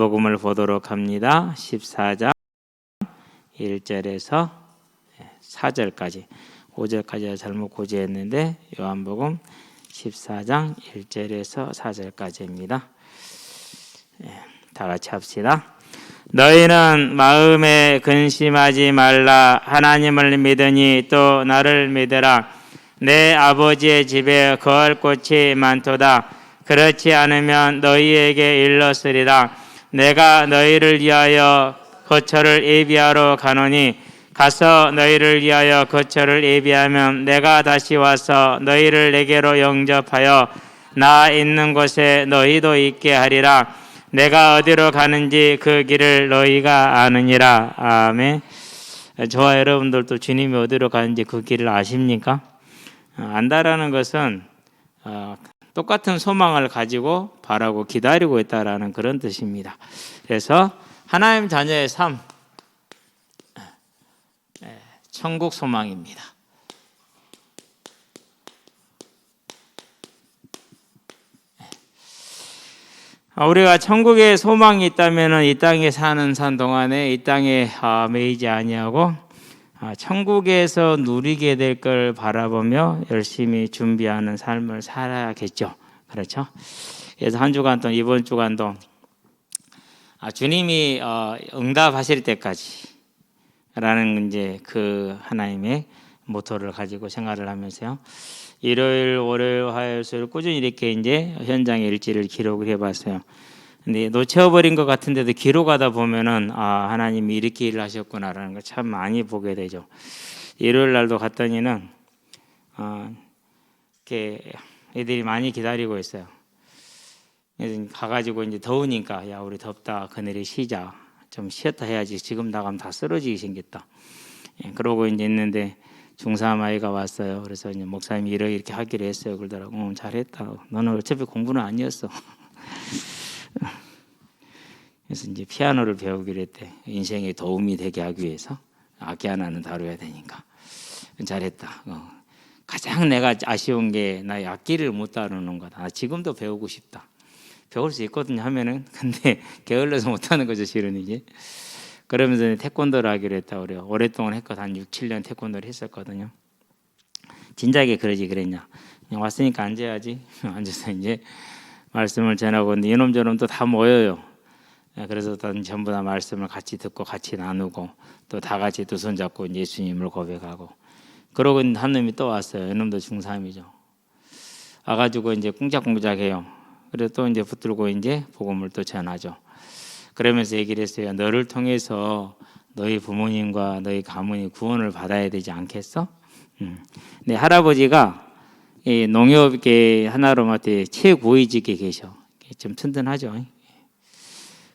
요한복음을 보도록 합니다. 14장 1절에서 4절까지 5절까지 잘못 고지했는데 요한복음 14장 1절에서 4절까지입니다. 다 같이 합시다. 너희는 마음에 근심하지 말라. 하나님을 믿으니 또 나를 믿으라. 내 아버지의 집에 거할 곳이 많도다. 그렇지 않으면 너희에게 일렀으리라. 내가 너희를 위하여 거처를 예비하러 가노니 가서 너희를 위하여 거처를 예비하면 내가 다시 와서 너희를 내게로 영접하여 나 있는 곳에 너희도 있게 하리라. 내가 어디로 가는지 그 길을 너희가 아느니라. 아멘. 저와 여러분들도 주님이 어디로 가는지 그 길을 아십니까? 안다라는 것은 똑같은 소망을 가지고 바라고 기다리고 있다라는 그런 뜻입니다. 그래서 하나님 자녀의 삶, 천국 소망입니다. 우리가 천국에 소망이 있다면 이 땅에 사는 동안에 이 땅에 매이지 아니하고 천국에서 누리게 될 걸 바라보며 열심히 준비하는 삶을 살아야겠죠. 그렇죠? 그래서 한 주간 동안, 이번 주간도 주님이 응답하실 때까지 라는 이제 그 하나님의 모토를 가지고 생활을 하면서요. 일요일, 월요일, 화요일, 수요일 꾸준히 이렇게 이제 현장의 일지를 기록을 해봤어요. 근데 놓쳐버린 것 같은데도 기록하다 보면은 하나님이 이렇게 일을 하셨구나라는 걸 참 많이 보게 되죠. 일요일 날도 갔더니는 이렇게 애들이 많이 기다리고 있어요. 그래서 가가지고 이제 더우니까 야 우리 덥다 그늘에 쉬자. 좀 쉬었다 해야지. 지금 나가면 다 쓰러지게 생겼다. 그러고 이제 있는데 중3 아이가 왔어요. 그래서 이제 목사님이 이렇게 하기로 했어요. 그러더라고. 잘했다. 너는 어차피 공부는 아니었어. 그래서 이제 피아노를 배우기로 했대. 인생에 도움이 되게 하기 위해서 악기 하나는 다뤄야 되니까. 잘했다. 가장 내가 아쉬운 게 나 악기를 못 다루는 거다. 지금도 배우고 싶다. 배울 수 있거든요 하면은. 근데 게을러서 못하는 거죠 실은 이제. 그러면서 태권도를 하기로 했다. 우리 오랫동안 했거든. 한 6, 7년 태권도를 했었거든요. 진작에 그러지 그랬냐. 그냥 왔으니까 앉아야지. 앉아서 이제 말씀을 전하고 있는데 이놈 저놈 또 다 모여요. 그래서 전부 다 말씀을 같이 듣고 같이 나누고 또 다 같이 두 손 잡고 예수님을 고백하고 그러고 한 놈이 또 왔어요. 이놈도 중3이죠. 와가지고 이제 꿍짝꿍짝해요. 그래서 또 이제 붙들고 이제 복음을 또 전하죠. 그러면서 얘기를 했어요. 너를 통해서 너희 부모님과 너희 가문이 구원을 받아야 되지 않겠어? 네, 할아버지가 이 농협계 하나로마트에 최고위직에 계셔. 좀 튼튼하죠.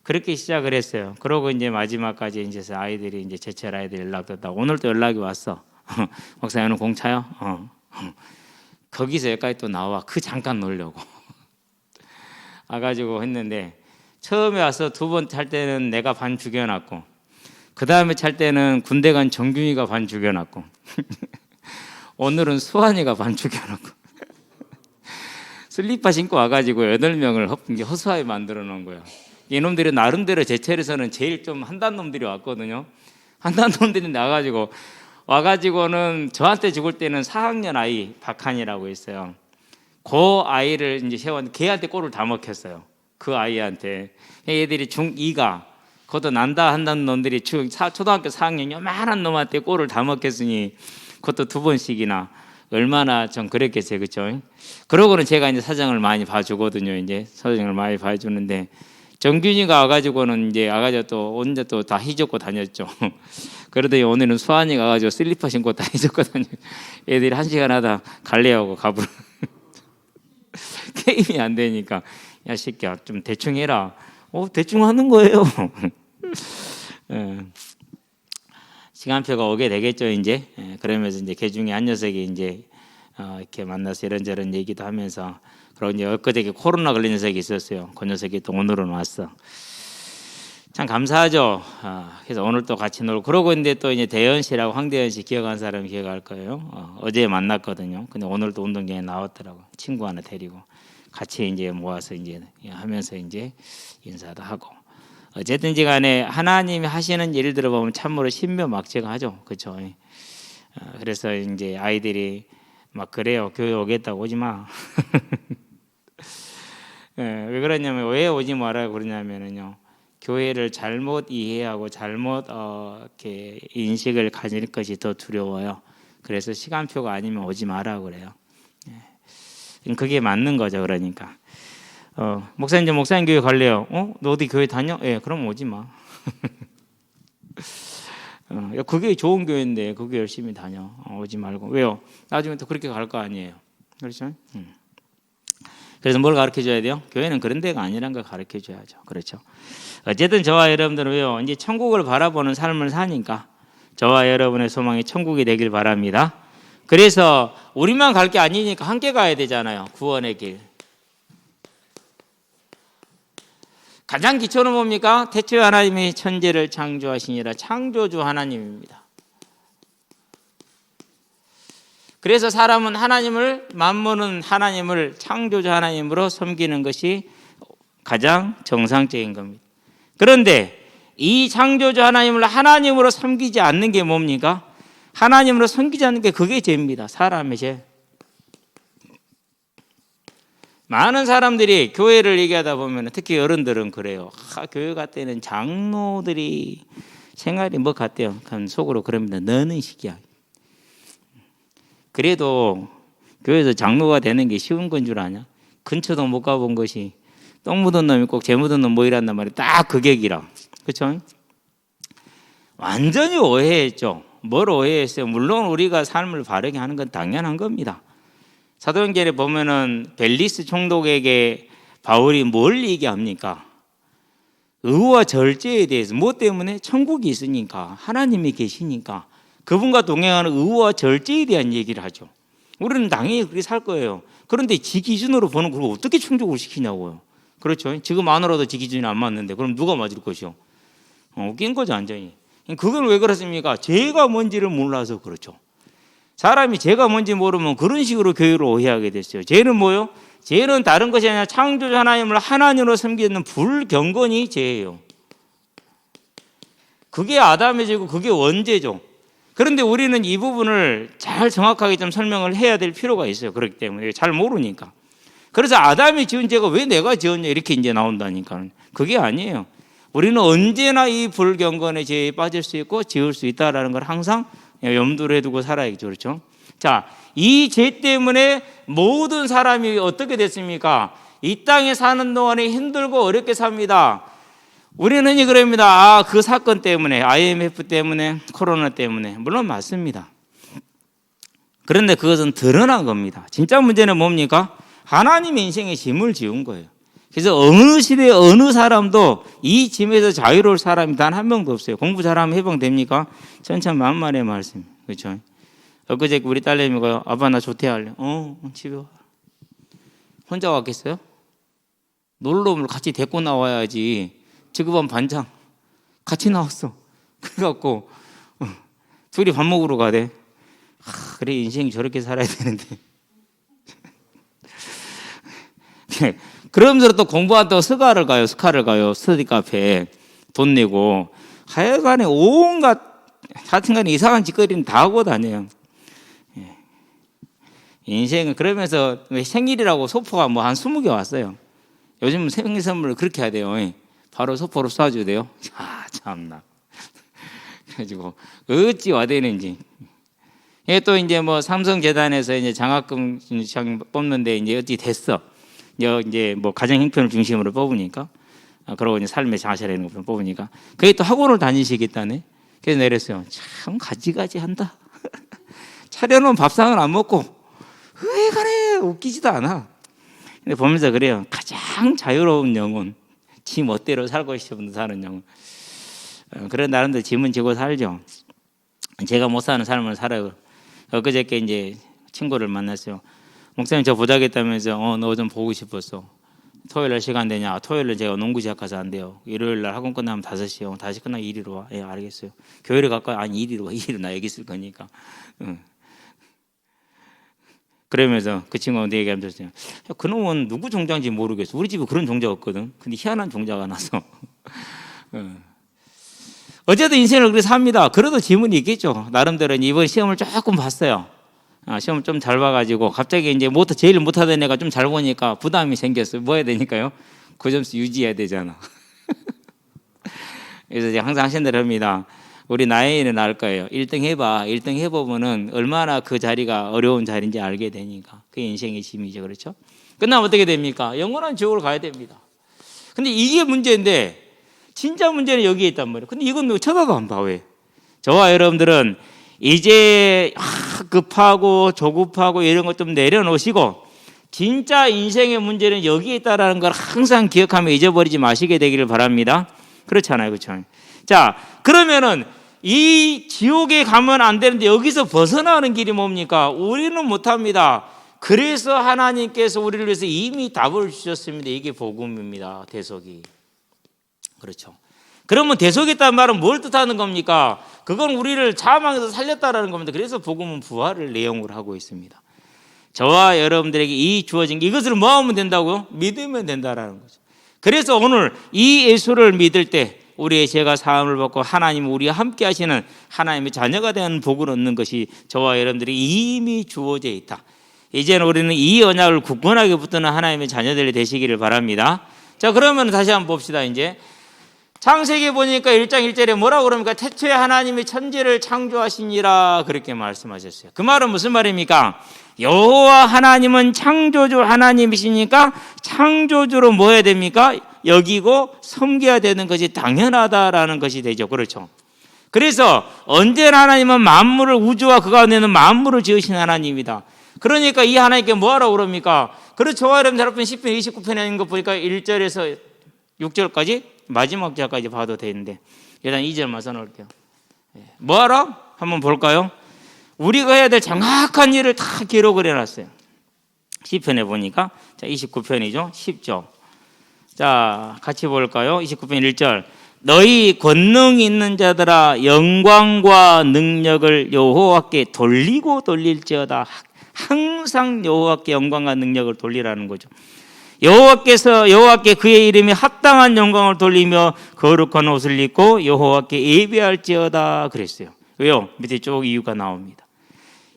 그렇게 시작을 했어요. 그러고 이제 마지막까지 이제 아이들이 이제 제철 아이들 연락 왔다. 오늘 또 연락이 왔어. 목사님 오늘 공차요? 거기서 여기까지 또 나와. 그 잠깐 놀려고. 와가지고 했는데 처음에 와서 두 번 찰 때는 내가 반 죽여놨고 그 다음에 찰 때는 군대 간 정균이가 반 죽여놨고 오늘은 수환이가 반 죽여놨고 슬리퍼 신고 와가지고 8명을 허수아비 만들어 놓은 거야. 이놈들이 나름대로 제철에서는 제일 좀 한단 놈들이 왔거든요. 한단 놈들이 와가지고는 저한테 죽을 때는 4학년 아이 박한이라고 있어요. 그 아이를 이제 세웠는데 걔한테 꼴을 다 먹혔어요. 그 아이한테. 얘들이 중2가 그것도 난다 한다는 놈들이 초등학교 4학년 요만한 놈한테 꼴을 다 먹혔으니 그것도 2번씩이나 얼마나 좀 그랬겠어요. 그렇죠? 그러고는 제가 이제 사정을 많이 봐주거든요. 이제 사정을 많이 봐주는데 정균이가 와가지고는 이제 와가지고 또 혼자 또 다 휘젓고 다녔죠. 그러더니 오늘은 수환이가 와가지고 슬리퍼 신고 다 휘젓고 다녔죠. 애들이 1시간 하다 갈래하고 가불 게임이 안 되니까 야 새끼야 좀 대충 해라. 대충 하는 거예요. 시간표가 오게 되겠죠 이제. 그러면서 이제 그 중에 한 녀석이 이제 이렇게 만나서 이런저런 얘기도 하면서 그리고 이제 엊그저께 코로나 걸린 녀석이 있었어요. 그 녀석이 또 오늘은 왔어. 참 감사하죠. 그래서 오늘 또 같이 놀고 그러고 있는데 또 이제 대현 씨라고 황대현 씨 기억하는 사람이 기억할 거예요. 어제 만났거든요. 근데 오늘도 운동장에 나왔더라고. 친구 하나 데리고 같이 이제 모아서 이제 하면서 이제 인사도 하고 어쨌든지 간에 하나님이 하시는 예를 들어 보면 참으로 신묘막측하죠. 그렇죠? 그래서 이제 아이들이 막 그래요. 교회 오겠다고 오지 마. 왜 그러냐면 왜 오지 말라고 그러냐면요. 교회를 잘못 이해하고 잘못 이렇게 인식을 가질 것이 더 두려워요. 그래서 시간표가 아니면 오지 마라고 그래요. 그게 맞는 거죠. 그러니까 목사님 교회 갈래요. 너 어디 교회 다녀? 그럼 오지 마. 그게 좋은 교회인데 그게 열심히 다녀. 오지 말고. 왜요? 나중에 또 그렇게 갈 거 아니에요. 그렇죠? 그래서 뭘 가르쳐 줘야 돼요? 교회는 그런 데가 아니란 걸 가르쳐 줘야죠. 그렇죠? 어쨌든 저와 여러분들은 왜요? 이제 천국을 바라보는 삶을 사니까 저와 여러분의 소망이 천국이 되길 바랍니다. 그래서 우리만 갈 게 아니니까 함께 가야 되잖아요. 구원의 길. 가장 기초는 뭡니까? 태초에 하나님이 천지를 창조하시니라. 창조주 하나님입니다. 그래서 사람은 하나님을, 만물은 하나님을 창조주 하나님으로 섬기는 것이 가장 정상적인 겁니다. 그런데 이 창조주 하나님을 하나님으로 섬기지 않는 게 뭡니까? 하나님으로 섬기지 않는 게 그게 죄입니다. 사람의 죄. 많은 사람들이 교회를 얘기하다 보면 특히 어른들은 그래요. 교회 갈 때는 장로들이 생활이 뭐 같대요. 속으로 그럽니다. 너는 시기야. 그래도 교회에서 장로가 되는 게 쉬운 건 줄 아냐? 근처도 못 가본 것이 똥 묻은 놈이 꼭 재 묻은 놈 모이란단 말이에요. 딱 그 객이라. 그렇죠? 완전히 오해했죠. 뭘 오해했어요? 물론 우리가 삶을 바르게 하는 건 당연한 겁니다. 사도행전에 보면은 벨리스 총독에게 바울이 뭘 얘기합니까? 의와 절제에 대해서 무엇 때문에? 천국이 있으니까, 하나님이 계시니까 그분과 동행하는 의와 절제에 대한 얘기를 하죠. 우리는 당연히 그렇게 살 거예요. 그런데 지 기준으로 보는 걸 어떻게 충족을 시키냐고요. 그렇죠? 지금 안으로도 지 기준이 안 맞는데 그럼 누가 맞을 것이요? 웃긴 거죠, 완전히. 그건 왜 그렇습니까? 죄가 뭔지를 몰라서 그렇죠. 사람이 죄가 뭔지 모르면 그런 식으로 교회를 오해하게 됐어요. 죄는 뭐요? 죄는 다른 것이 아니라 창조주 하나님을 하나님으로 섬기는 불경건이 죄예요. 그게 아담의 죄고 그게 원죄죠. 그런데 우리는 이 부분을 잘 정확하게 좀 설명을 해야 될 필요가 있어요. 그렇기 때문에 잘 모르니까. 그래서 아담이 지은 죄가 왜 내가 지었냐 이렇게 이제 나온다니까. 그게 아니에요. 우리는 언제나 이 불경건의 죄에 빠질 수 있고 지을 수 있다라는 걸 항상 염두를 해두고 살아야겠죠. 그렇죠? 자, 이 죄 때문에 모든 사람이 어떻게 됐습니까? 이 땅에 사는 동안에 힘들고 어렵게 삽니다. 우리는 흔히 그럽니다. 그 사건 때문에, IMF 때문에, 코로나 때문에. 물론 맞습니다. 그런데 그것은 드러난 겁니다. 진짜 문제는 뭡니까? 하나님의 인생에 짐을 지은 거예요. 그래서 어느 시대에 어느 사람도 이 짐에서 자유로울 사람이 단 한 명도 없어요. 공부 잘하면 해방됩니까? 천천만만의 말씀. 그렇죠? 엊그제 우리 딸내미가 아빠 나 조퇴할래. 집에 와. 혼자 왔겠어요? 놀러 오면 같이 데리고 나와야지. 지급한 반장 같이 나왔어. 그래갖고 둘이 밥 먹으러 가대. 그래 인생이 저렇게 살아야 되는데. 그러면서 또 공부한다고 스카를 가요. 스터디 카페에 돈 내고 하여간에 온갖 하여튼간에 이상한 짓거리는 다 하고 다녀요. 인생은 그러면서 생일이라고 소포가 뭐 한 20개 왔어요. 요즘은 생일 선물을 그렇게 해야 돼요. 바로 소포로 쏴줘야 돼요. 참나. 그래가지고 어찌 와대는지. 또 이제 뭐 삼성재단에서 이제 장학금 뽑는데 이제 어찌 됐어. 이제 뭐 가정 형편을 중심으로 뽑으니까, 그러고 이제 삶의 자세라는 걸 뽑으니까, 그게 또 학원을 다니시겠다네. 그래서 내렸어요. 참 가지가지 한다. 차려놓은 밥상을 안 먹고 왜 그래 웃기지도 않아. 근데 보면서 그래요. 가장 자유로운 영혼, 지 멋대로 살고 싶은 사는 영혼. 그런 나름대로 짐은 지고 살죠. 제가 못 사는 삶을 살아요. 그저께 이제 친구를 만났어요. 목사님 저 보자겠다면서 너 좀 보고 싶었어. 토요일 날 시간 되냐? 토요일 날 제가 농구 시작 가서 안 돼요. 일요일 날 학원 끝나면 5시요. 5시 끝나면 이리로 와. 예, 알겠어요. 교회를 갈까요? 아니 이리로 와. 이리로 나 여기 있을 거니까. 그러면서 그 친구가 내 얘기하면서 그놈은 누구 종자인지 모르겠어. 우리 집에 그런 종자 없거든. 근데 희한한 종자가 나서 어쨌든 인생을 그렇게 삽니다. 그래도 지문이 있겠죠. 나름대로 이번 시험을 조금 봤어요. 시험을 좀 잘 봐가지고 갑자기 이제 제일 못하던 애가 좀 잘 보니까 부담이 생겼어요. 뭐 해야 되니까요? 그 점수 유지해야 되잖아. 그래서 제가 항상 하신 대로 합니다. 우리 나이는 알 거예요. 1등 해봐. 1등 해보면은 얼마나 그 자리가 어려운 자리인지 알게 되니까. 그게 인생의 짐이죠. 그렇죠? 끝나면 어떻게 됩니까? 영원한 지옥으로 가야 됩니다. 근데 이게 문제인데 진짜 문제는 여기에 있단 말이에요. 근데 이건 쳐다도 안 봐. 왜? 저와 여러분들은 이제 급하고 조급하고 이런 것 좀 내려놓으시고 진짜 인생의 문제는 여기에 있다라는 걸 항상 기억하며 잊어버리지 마시게 되기를 바랍니다. 그렇잖아요. 그렇죠? 자, 그러면은 이 지옥에 가면 안 되는데 여기서 벗어나는 길이 뭡니까? 우리는 못합니다. 그래서 하나님께서 우리를 위해서 이미 답을 주셨습니다. 이게 복음입니다. 대속이. 그렇죠. 그러면 대속했다는 말은 뭘 뜻하는 겁니까? 그건 우리를 사망에서 살렸다라는 겁니다. 그래서 복음은 부활을 내용으로 하고 있습니다. 저와 여러분들에게 이 주어진 게 이것을 뭐 하면 된다고요? 믿으면 된다라는 거죠. 그래서 오늘 이 예수를 믿을 때 우리의 죄가 사함을 받고 하나님 우리와 함께 하시는 하나님의 자녀가 되는 복을 얻는 것이 저와 여러분들이 이미 주어져 있다. 이제는 우리는 이 언약을 굳건하게 붙드는 하나님의 자녀들이 되시기를 바랍니다. 자, 그러면 다시 한번 봅시다. 이제 창세기 보니까 1장 1절에 뭐라고 그럽니까? 태초에 하나님이 천지를 창조하시니라 그렇게 말씀하셨어요. 그 말은 무슨 말입니까? 여호와 하나님은 창조주 하나님이시니까 창조주로 뭐 해야 됩니까? 여기고 섬겨야 되는 것이 당연하다라는 것이 되죠. 그렇죠. 그래서 언제나 하나님은 만물을 우주와 그 가운데는 만물을 지으신 하나님이다. 그러니까 이 하나님께 뭐하라고 그럽니까? 그렇죠. 여러분 잘 보면 10편 29편에 있는 거 보니까 1절에서 6절까지 마지막 절까지 봐도 되는데 일단 2절만 써놓을게요. 뭐하라? 한번 볼까요? 우리가 해야 될 정확한 일을 다 기록을 해놨어요. 10편에 보니까 자 29편이죠. 10절. 자 같이 볼까요? 29편 1절. 너희 권능 있는 자들아 영광과 능력을 여호와께 돌리고 돌릴지어다. 항상 여호와께 영광과 능력을 돌리라는 거죠. 여호와께 그의 이름에 합당한 영광을 돌리며 거룩한 옷을 입고 여호와께 예배할지어다 그랬어요. 왜요? 밑에 쭉 이유가 나옵니다.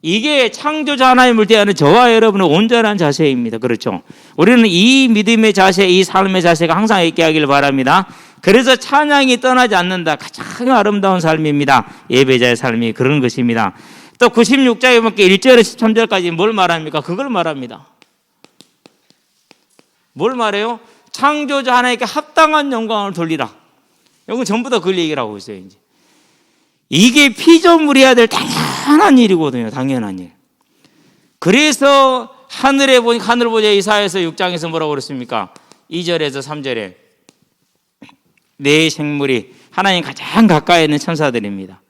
이게 창조자 하나님을 대하는 저와 여러분의 온전한 자세입니다. 그렇죠? 우리는 이 믿음의 자세, 이 삶의 자세가 항상 있게 하기를 바랍니다. 그래서 찬양이 떠나지 않는다. 가장 아름다운 삶입니다. 예배자의 삶이 그런 것입니다. 또 96장에 보면 1절에서 13절까지 뭘 말합니까? 그걸 말합니다. 뭘 말해요? 창조자 하나님께 합당한 영광을 돌리라. 이건 전부 다 그걸 얘기를 하고 있어요. 이제. 이게 피조물이어야 될 당연한 일이거든요. 당연한 일. 그래서 하늘 보자 이사야서 6장에서 뭐라고 그랬습니까? 2절에서 3절에 내 생물이 하나님 가장 가까이 있는 천사들입니다.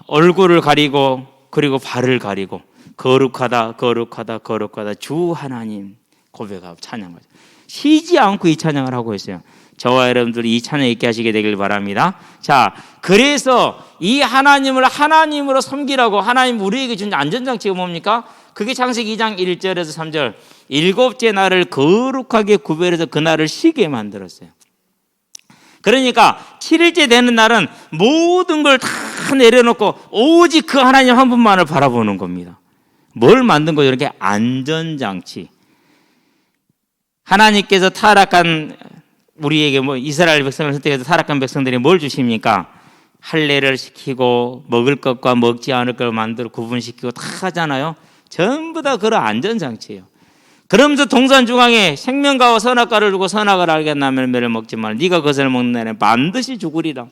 얼굴을 가리고 그리고 발을 가리고 거룩하다 거룩하다 거룩하다 주 하나님 고백하고 찬양하죠. 쉬지 않고 이 찬양을 하고 있어요. 저와 여러분들이 이 찬양 있게 하시게 되길 바랍니다. 자, 그래서 이 하나님을 하나님으로 섬기라고 하나님 우리에게 준 안전장치가 뭡니까? 그게 창세기 2장 1절에서 3절. 일곱째 날을 거룩하게 구별해서 그 날을 쉬게 만들었어요. 그러니까 7일째 되는 날은 모든 걸 다 내려놓고 오직 그 하나님 한 분만을 바라보는 겁니다. 뭘 만든 거죠? 이렇게 안전장치. 하나님께서 타락한 우리에게 이스라엘 백성을 선택해서 타락한 백성들이 뭘 주십니까? 할례를 시키고 먹을 것과 먹지 않을 걸 만들어 구분시키고 다 하잖아요. 전부 다 그런 안전장치예요. 그러면서 동산 중앙에 생명과와 선악과를 두고 선악을 알게 하는 열매를 먹지 말라. 네가 그것을 먹는 날에 반드시 죽으리라.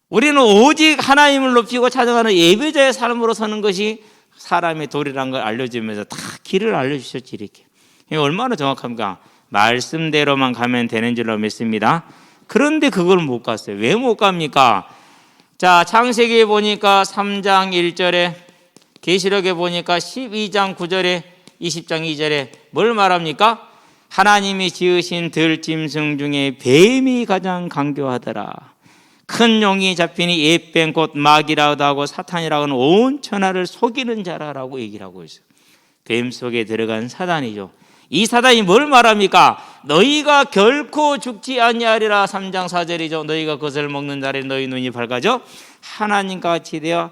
우리는 오직 하나님을 높이고 찾아가는 예배자의 삶으로 사는 것이 사람의 도리라는 걸 알려주면서 다 길을 알려주셨지 이렇게. 얼마나 정확합니까? 말씀대로만 가면 되는 줄로 믿습니다. 그런데 그걸 못 갔어요. 왜 못 갑니까? 자, 창세기에 보니까 3장 1절에 계시록에 보니까 12장 9절에 20장 2절에 뭘 말합니까? 하나님이 지으신 들짐승 중에 뱀이 가장 강교하더라. 큰 용이 잡히니 옛뱀 곧 마귀라고도 하고 사탄이라고 하는 온 천하를 속이는 자라라고 얘기를 하고 있어요. 뱀 속에 들어간 사단이죠. 이 사단이 뭘 말합니까? 너희가 결코 죽지 아니하리라. 3장 4절이죠. 너희가 그것을 먹는 날에 너희 눈이 밝아져 하나님과 같이 되어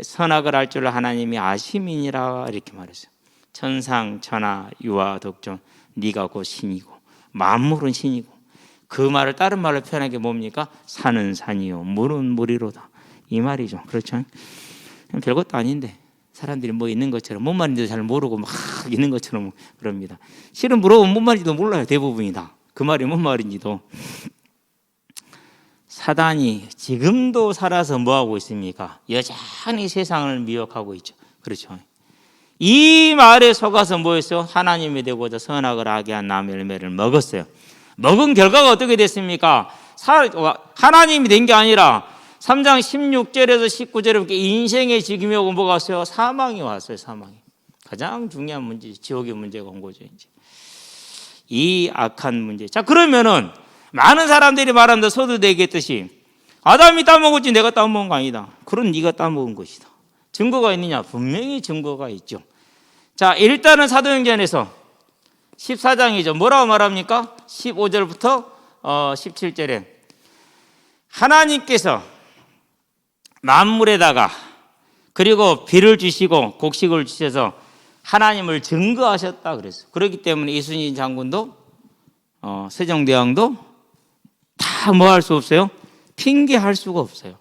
선악을 알 줄 하나님이 아심이니라. 이렇게 말했어요. 천상, 천하, 유아, 독존, 네가 곧 신이고 만물은 신이고, 그 말을 다른 말로 표현한 게 뭡니까? 산은 산이요 물은 물이로다, 이 말이죠. 그렇죠? 별것도 아닌데 사람들이 뭐 있는 것처럼, 뭔 말인지도 잘 모르고 막 있는 것처럼 그럽니다. 실은 물어보면 뭔 말인지도 몰라요. 대부분이 다 그 말이 뭔 말인지도. 사단이 지금도 살아서 뭐하고 있습니까? 여전히 세상을 미혹하고 있죠. 그렇죠? 이 말에 속아서 뭐였어요? 하나님이 되고자 선악을 하게 한 나무 열매를 먹었어요. 먹은 결과가 어떻게 됐습니까? 하나님이 된 게 아니라 3장 16절에서 19절에 인생의 지금이 오고 뭐가 왔어요? 사망이 왔어요. 사망이. 가장 중요한 문제, 지옥의 문제가 온 거죠. 이제 이 악한 문제. 자, 그러면은 많은 사람들이 말한다. 서두에 얘기했듯이 아담이 따먹었지 내가 따먹은 거 아니다. 그런 네가 따먹은 것이다. 증거가 있느냐? 분명히 증거가 있죠. 자, 일단은 사도행전에서 14장이죠. 뭐라고 말합니까? 15절부터 17절에 하나님께서 만물에다가 그리고 비를 주시고 곡식을 주셔서 하나님을 증거하셨다 그랬어요. 그렇기 때문에 이순신 장군도 세종대왕도 다 뭐 할 수 없어요? 핑계할 수가 없어요.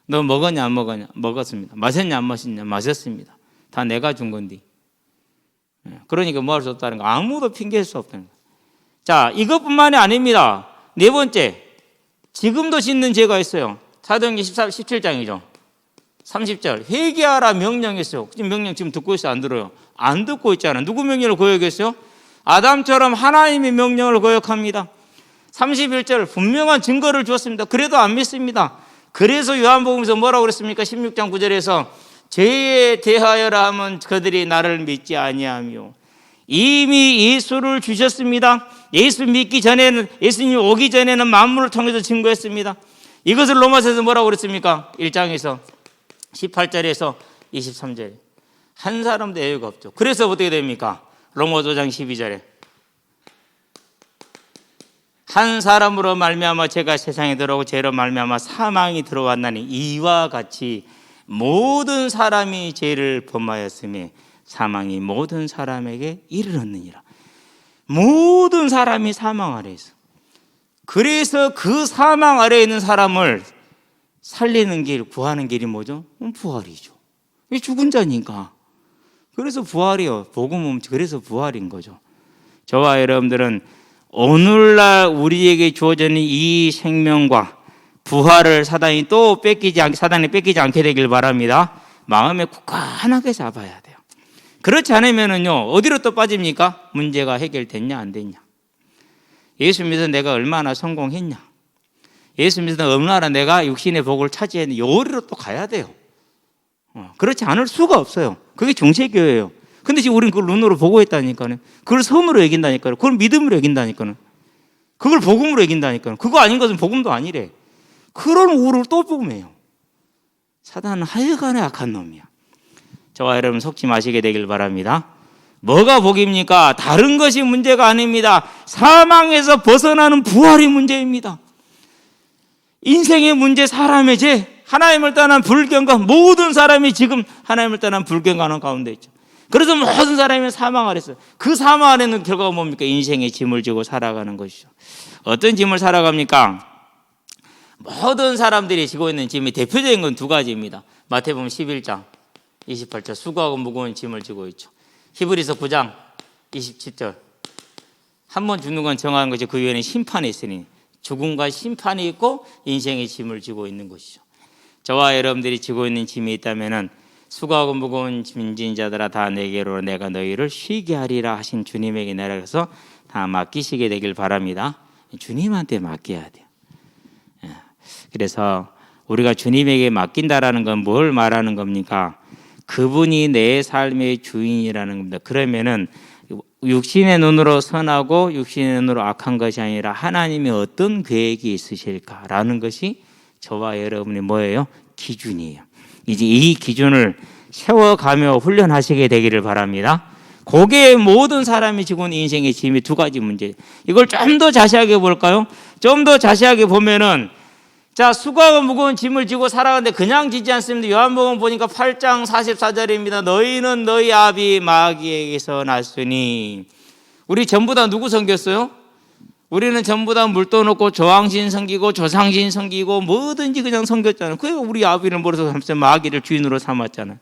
너 먹었냐 안 먹었냐? 먹었습니다. 마셨냐 안 마셨냐? 마셨습니다. 다 내가 준 건데. 그러니까 뭐 할 수 없다는 거. 아무도 핑계할 수 없다는 거. 자, 이것뿐만이 아닙니다. 네 번째, 지금도 짓는 죄가 있어요. 사도행전 17장이죠. 30절 회개하라 명령했어요. 명령 지금 듣고 있어요? 안 들어요? 안 듣고 있잖아요. 누구 명령을 거역했어요? 아담처럼 하나님의 명령을 거역합니다. 31절 분명한 증거를 주었습니다. 그래도 안 믿습니다. 그래서 요한복음에서 뭐라고 그랬습니까? 16장 9절에서 죄에 대하여라 하면 그들이 나를 믿지 아니하며, 이미 예수를 주셨습니다. 예수 믿기 전에는, 예수님 오기 전에는 만물을 통해서 증거했습니다. 이것을 로마서에서 뭐라고 그랬습니까? 1장에서 18절에서 23절에 한 사람도 예외가 없죠. 그래서 어떻게 됩니까? 로마서 5장 12절에 한 사람으로 말미암아 죄가 세상에 들어오고 죄로 말미암아 사망이 들어왔나니 이와 같이 모든 사람이 죄를 범하였으며 사망이 모든 사람에게 이르렀느니라. 모든 사람이 사망 아래에 있어. 그래서 그 사망 아래에 있는 사람을 살리는 길, 구하는 길이 뭐죠? 부활이죠. 죽은 자니까. 그래서 부활이요. 복음은 그래서 부활인 거죠. 저와 여러분들은 오늘날 우리에게 주어져 있는 이 생명과 부활을 사단이 뺏기지 않게 되길 바랍니다. 마음에 굳건하게 잡아야 돼요. 그렇지 않으면은요, 어디로 또 빠집니까? 문제가 해결됐냐 안 됐냐. 예수 믿어서 내가 얼마나 성공했냐, 예수 믿어서 얼마나 내가 육신의 복을 차지했냐, 요리로 또 가야 돼요. 그렇지 않을 수가 없어요. 그게 중세교회예요. 근데 지금 우리는 그걸 눈으로 보고 있다니까요. 그걸 선으로 여긴다니까요. 그걸 믿음으로 여긴다니까요. 그걸 복음으로 여긴다니까요. 그거 아닌 것은 복음도 아니래. 그런 우를 또 복음해요. 사단은 하여간에 악한 놈이야. 저와 여러분 속지 마시게 되길 바랍니다. 뭐가 복입니까? 다른 것이 문제가 아닙니다. 사망에서 벗어나는 부활이 문제입니다. 인생의 문제, 사람의 죄, 하나님을 떠난 불경과 모든 사람이 지금 하나님을 떠난 불경가는 가운데 있죠. 그래서 모든 사람이 사망 아래서, 그 사망 아래는 결과가 뭡니까? 인생의 짐을 지고 살아가는 것이죠. 어떤 짐을 살아갑니까? 모든 사람들이 지고 있는 짐이 대표적인 건 두 가지입니다. 마태복음 11장 28절 수고하고 무거운 짐을 지고 있죠. 히브리서 9장 27절 한 번 죽는 건 정한 것이 그 위에는 심판이 있으니, 죽음과 심판이 있고 인생의 짐을 지고 있는 것이죠. 저와 여러분들이 지고 있는 짐이 있다면은 수고하고 무거운 짐진 자들아 다 내게로 내가 너희를 쉬게 하리라 하신 주님에게 내려가서 다 맡기시게 되길 바랍니다. 주님한테 맡겨야 돼요. 그래서 우리가 주님에게 맡긴다라는 건 뭘 말하는 겁니까? 그분이 내 삶의 주인이라는 겁니다. 그러면은 육신의 눈으로 선하고 육신의 눈으로 악한 것이 아니라 하나님이 어떤 계획이 있으실까라는 것이 저와 여러분이 뭐예요? 기준이에요. 이제 이 기준을 세워가며 훈련하시게 되기를 바랍니다. 그게 모든 사람이 지고 있는 인생의 짐이 두 가지 문제. 이걸 좀 더 자세하게 볼까요? 좀 더 자세하게 보면은, 자, 수고하고 무거운 짐을 지고 살아가는데 그냥 지지 않습니다. 요한복음 보니까 8장 44절입니다. 너희는 너희 아비 마귀에게서 났으니. 우리 전부 다 누구 섬겼어요? 우리는 전부 다 물도 넣고 조왕신 섬기고 조상신 섬기고 뭐든지 그냥 섬겼잖아요. 그래서 우리 아비를 벌어서 마귀를 주인으로 삼았잖아요.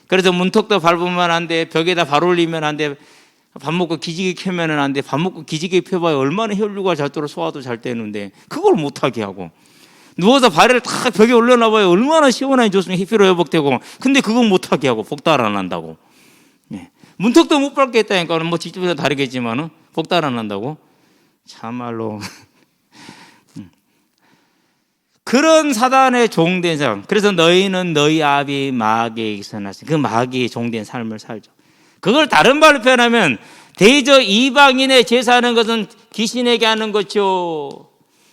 그래서 문턱도 밟으면 안 돼. 벽에다 발 올리면 안 돼. 밥 먹고 기지개 켜면 안 돼. 밥 먹고 기지개 펴봐야 얼마나 혈류가 잘 돌아 소화도 잘 되는데 그걸 못하게 하고, 누워서 발을 탁 벽에 올려놔봐야 얼마나 시원하게 좋으면 피로 회복되고, 근데 그건 못하게 하고 복달 안 한다고. 예. 문턱도 못 밟게 했다니까. 뭐 직접에서 다르겠지만은 복달 안 한다고. 참말로 그런 사단의 종된 사람. 그래서 너희는 너희 아비 마귀에게서 났으니, 그 마귀의 종된 삶을 살죠. 그걸 다른 말로 표현하면 대저 이방인의 제사하는 것은 귀신에게 하는 것이요,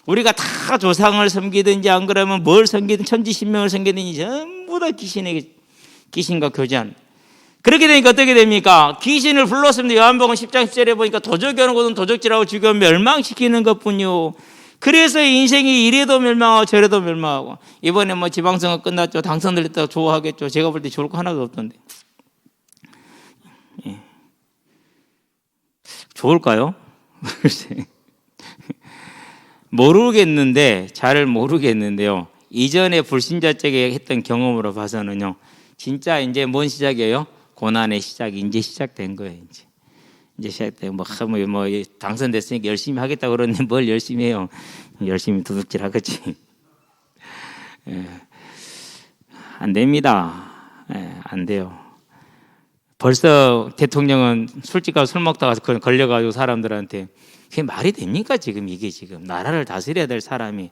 우리가 다 조상을 섬기든지 안 그러면 뭘 섬기든 천지신명을 섬기든지 전부 다 귀신과 교제하는. 그렇게 되니까 어떻게 됩니까? 귀신을 불렀습니다. 요한복음 10장 10절에 보니까 도적이하는 것은 도적질하고 죽여 멸망시키는 것뿐이요. 그래서 인생이 이래도 멸망하고 저래도 멸망하고, 이번에 뭐 지방선거 끝났죠. 당선됐다고 좋아하겠죠. 제가 볼 때 좋을 거 하나도 없던데. 예. 좋을까요? 모르겠는데, 잘 모르겠는데요. 이전에 불신자 쪽에 했던 경험으로 봐서는요, 진짜 이제 뭔 시작이에요? 고난의 시작이 이제 시작된 거예요. 이제 시작된 뭐 당선됐으니까 열심히 하겠다 그러는데 뭘 열심히 해요? 열심히 도둑질 하겠지. 예. 안 됩니다. 예, 안 돼요. 벌써 대통령은 술집 가서 술 먹다가 걸려가지고 사람들한테, 그게 말이 됩니까? 지금 이게 지금 나라를 다스려야 될 사람이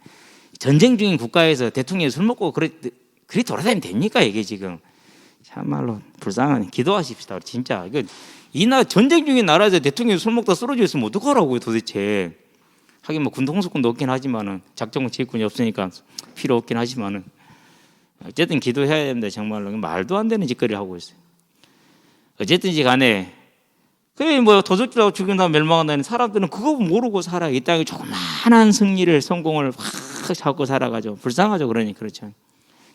전쟁 중인 국가에서 대통령이 술 먹고 그리 돌아다니면 됩니까? 이게 지금 참말로 불쌍하네. 기도하십시다. 진짜 이 나라 전쟁 중인 나라에서 대통령이 술 먹다 쓰러져 있으면 어떡하라고요 도대체. 하긴 뭐 군통수권도 없긴 하지만은, 작전 지휘권이 없으니까 필요 없긴 하지만은, 어쨌든 기도해야 됩니다. 정말로 말도 안 되는 짓거리를 하고 있어요. 어쨌든지 간에 그래 뭐 도둑질하고 죽인다 멸망한다는, 사람들은 그거 모르고 살아요. 이 땅에 조그마한 승리를, 성공을 확 잡고 살아가죠. 불쌍하죠. 그러니 그렇죠.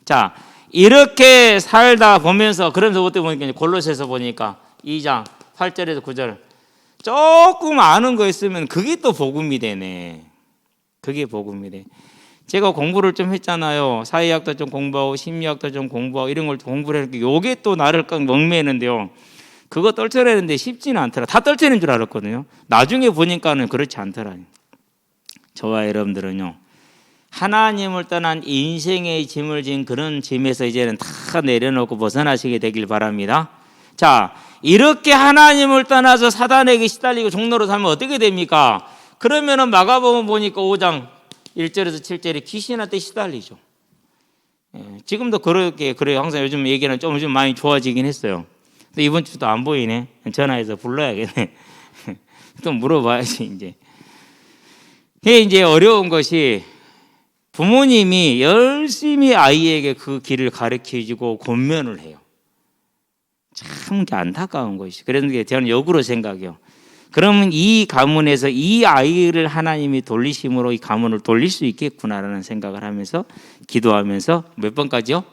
자, 이렇게 살다 보면서, 그러면서 그때 보니까 골로새서 보니까 2장 8절에서 9절 조금 아는 거 있으면 그게 또 복음이 되네. 그게 복음이 돼. 제가 공부를 좀 했잖아요. 사회학도 좀 공부하고 심리학도 좀 공부하고 이런 걸 공부를 했는데, 요게 또 나를 꽉 먹매는데요. 그거 떨쳐내는데 쉽지는 않더라. 다 떨쳐내는 줄 알았거든요. 나중에 보니까는 그렇지 않더라. 저와 여러분들은요, 하나님을 떠난 인생의 짐을 진 그런 짐에서 이제는 다 내려놓고 벗어나시게 되길 바랍니다. 자, 이렇게 하나님을 떠나서 사단에게 시달리고 종로로 살면 어떻게 됩니까? 그러면은 마가복음 보니까 5장 1절에서 7절에 귀신한테 시달리죠. 예, 지금도 그렇게 그래요. 항상 요즘 얘기는 좀 많이 좋아지긴 했어요. 근데 이번 주도 안 보이네. 전화해서 불러야겠네. 또 물어봐야지 이제. 이게 이제 어려운 것이, 부모님이 열심히 아이에게 그 길을 가르쳐주고 권면을 해요. 참 안타까운 것이. 그래서 저는 역으로 생각해요. 그러면 이 가문에서 이 아이를 하나님이 돌리심으로 이 가문을 돌릴 수 있겠구나라는 생각을 하면서 기도하면서, 몇 번까지요?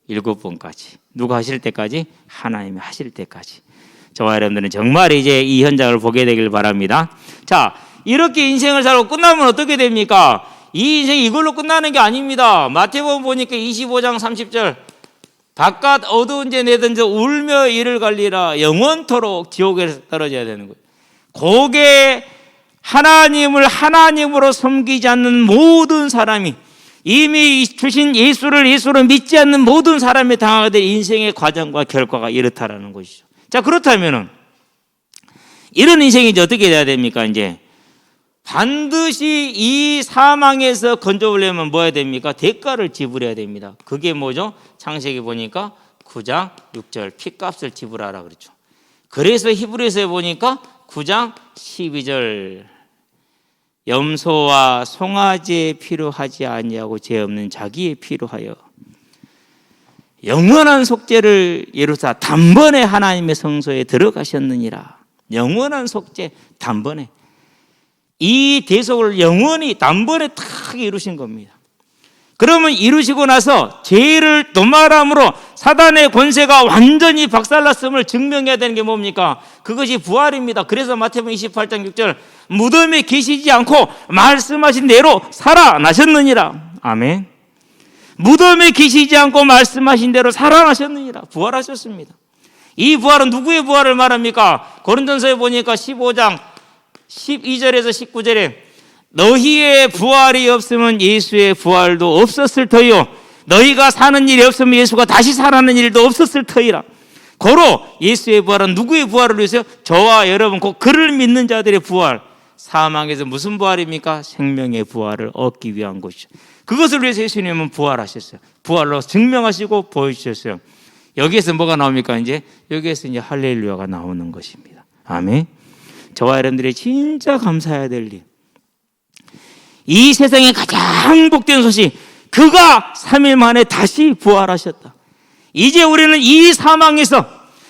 7번까지. 누가 하실 때까지? 하나님이 하실 때까지. 저와 여러분들은 정말 이제 이 현장을 보게 되길 바랍니다. 자, 이렇게 인생을 살고 끝나면 어떻게 됩니까? 이 인생이 이걸로 끝나는 게 아닙니다. 마태복음 보니까 25장 30절, 바깥 어두운 데 내던져 울며 이를 갈리라, 영원토록 지옥에서 떨어져야 되는 거예요. 그게 하나님을 하나님으로 섬기지 않는 모든 사람이, 이미 주신 예수를 믿지 않는 모든 사람이 당하게 될 인생의 과정과 결과가 이렇다라는 것이죠. 자, 그렇다면은 이런 인생이 이제 어떻게 돼야 됩니까? 이제 반드시 이 사망에서 건져오려면 뭐 해야 됩니까? 대가를 지불해야 됩니다. 그게 뭐죠? 창세기 보니까 9장 6절 피값을 지불하라 그랬죠. 그래서 히브리서에 보니까 9장 12절 염소와 송아지에 필요하지 아니하고 죄 없는 자기에 필요하여. 영원한 속죄를 이루사 단번에 하나님의 성소에 들어가셨느니라. 영원한 속죄 단번에. 이 대속을 영원히 단번에 탁 이루신 겁니다. 그러면 이루시고 나서 죄를 도말함으로 사단의 권세가 완전히 박살났음을 증명해야 되는 게 뭡니까? 그것이 부활입니다. 그래서 마태복음 28장 6절 무덤에 계시지 않고 말씀하신 대로 살아나셨느니라. 아멘. 무덤에 계시지 않고 말씀하신 대로 살아나셨느니라. 부활하셨습니다. 이 부활은 누구의 부활을 말합니까? 고린도전서에 보니까 15장 12절에서 19절에 너희의 부활이 없으면 예수의 부활도 없었을 터이요 너희가 사는 일이 없으면 예수가 다시 살아나는 일도 없었을 터이라. 고로 예수의 부활은 누구의 부활을 위해서요? 저와 여러분 곧 그를 믿는 자들의 부활. 사망에서 무슨 부활입니까? 생명의 부활을 얻기 위한 것이죠. 그것을 위해서 예수님은 부활하셨어요. 부활로 증명하시고 보여주셨어요. 여기에서 뭐가 나옵니까? 여기에서 할렐루야가 나오는 것입니다. 아멘. 저와 여러분들이 진짜 감사해야 될 일. 이 세상에 가장 복된 소식, 그가 3일 만에 다시 부활하셨다. 이제 우리는 이 사망에서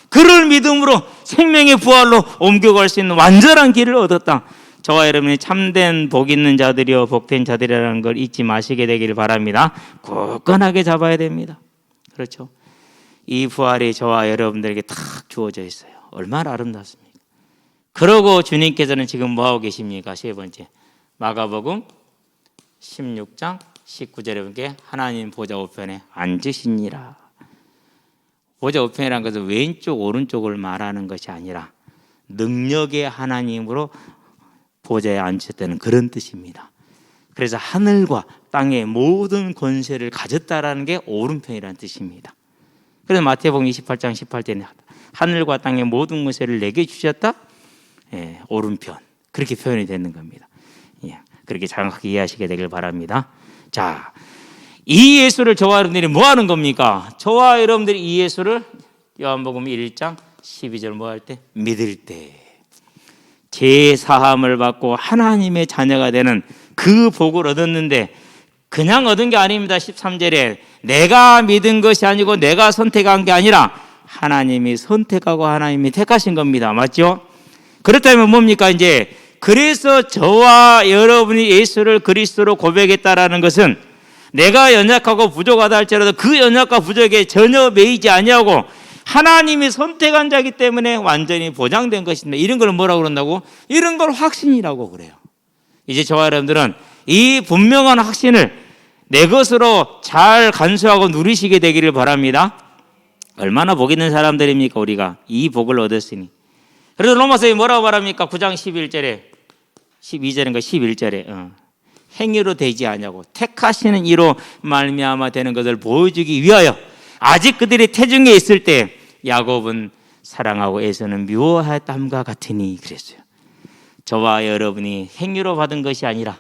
그를 믿음으로 생명의 부활로 옮겨갈 수 있는 완전한 길을 얻었다. 저와 여러분이 참된 복 있는 자들이요 복된 자들이라는 걸 잊지 마시게 되기를 바랍니다. 굳건하게 잡아야 됩니다. 그렇죠? 이 부활이 저와 여러분들에게 탁 주어져 있어요. 얼마나 아름답습니까? 그러고 주님께서는 지금 뭐하고 계십니까? 세 번째, 마가복음 16장 19절에 보니까 하나님 보좌 우편에 앉으시니라. 보좌 우편이라는 것은 왼쪽 오른쪽을 말하는 것이 아니라 능력의 하나님으로 보좌에 앉으셨다는 그런 뜻입니다. 그래서 하늘과 땅의 모든 권세를 가졌다라는 게 오른편이라는 뜻입니다. 그래서 마태복음 28장 18절에 하늘과 땅의 모든 권세를 내게 주셨다. 오른편 그렇게 표현이 되는 겁니다. 그렇게 정확하게 이해하시게 되길 바랍니다. 자, 이 예수를 저와 여러분들이 뭐 하는 겁니까? 저와 여러분들이 이 예수를 요한복음 1장 12절 뭐 할 때? 믿을 때 죄 사함을 받고 하나님의 자녀가 되는 그 복을 얻었는데 그냥 얻은 게 아닙니다. 13절에 내가 믿은 것이 아니고 내가 선택한 게 아니라 하나님이 선택하고 하나님이 택하신 겁니다. 맞죠? 그렇다면 뭡니까? 그래서 저와 여러분이 예수를 그리스도로 고백했다라는 것은 내가 연약하고 부족하다 할지라도 그 연약과 부족에 전혀 매이지 아니하고 하나님이 선택한 자이기 때문에 완전히 보장된 것입니다. 이런 걸 뭐라고 그런다고? 이런 걸 확신이라고 그래요. 이제 저와 여러분들은 이 분명한 확신을 내 것으로 잘 간수하고 누리시게 되기를 바랍니다. 얼마나 복 있는 사람들입니까? 우리가 이 복을 얻었으니. 그래서 로마서에 뭐라고 말합니까? 9장 11절에 12절인가 11절에 행위로 되지 아니하고 택하시는 이로 말미암아 되는 것을 보여주기 위하여 아직 그들이 태중에 있을 때 야곱은 사랑하고 에서는 미워하였담과 같으니 그랬어요. 저와 여러분이 행위로 받은 것이 아니라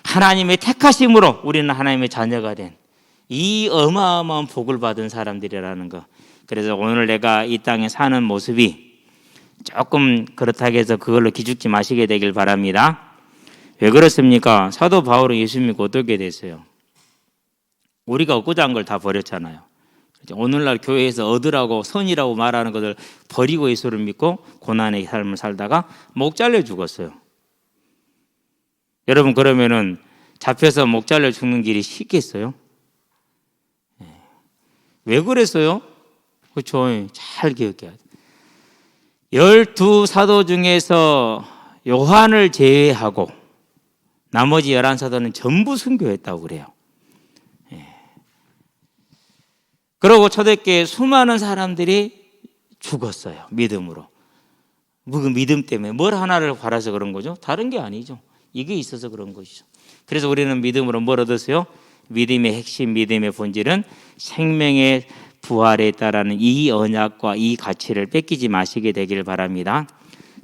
하나님의 택하심으로 우리는 하나님의 자녀가 된 이 어마어마한 복을 받은 사람들이라는 거. 그래서 오늘 내가 이 땅에 사는 모습이 조금 그렇다고 해서 그걸로 기죽지 마시게 되길 바랍니다. 왜 그렇습니까? 사도 바울은 예수 믿고 어떻게 됐어요? 우리가 얻고자 한 걸 다 버렸잖아요. 오늘날 교회에서 얻으라고 선이라고 말하는 것을 버리고 예수를 믿고 고난의 삶을 살다가 목 잘려 죽었어요. 여러분 그러면은 잡혀서 목 잘려 죽는 길이 쉽겠어요? 왜 그랬어요? 그렇죠. 잘 기억해야 돼요. 12사도 중에서 요한을 제외하고 나머지 11사도는 전부 순교했다고 그래요. 그리고 초대교회 수많은 사람들이 죽었어요. 믿음으로. 그 믿음 때문에 뭘 하나를 바라서 그런 거죠? 다른 게 아니죠. 이게 있어서 그런 것이죠. 그래서 우리는 믿음으로 뭘 얻었어요? 믿음의 핵심, 믿음의 본질은 생명의 부활에 따르는 이 언약과 이 가치를 뺏기지 마시게 되기를 바랍니다.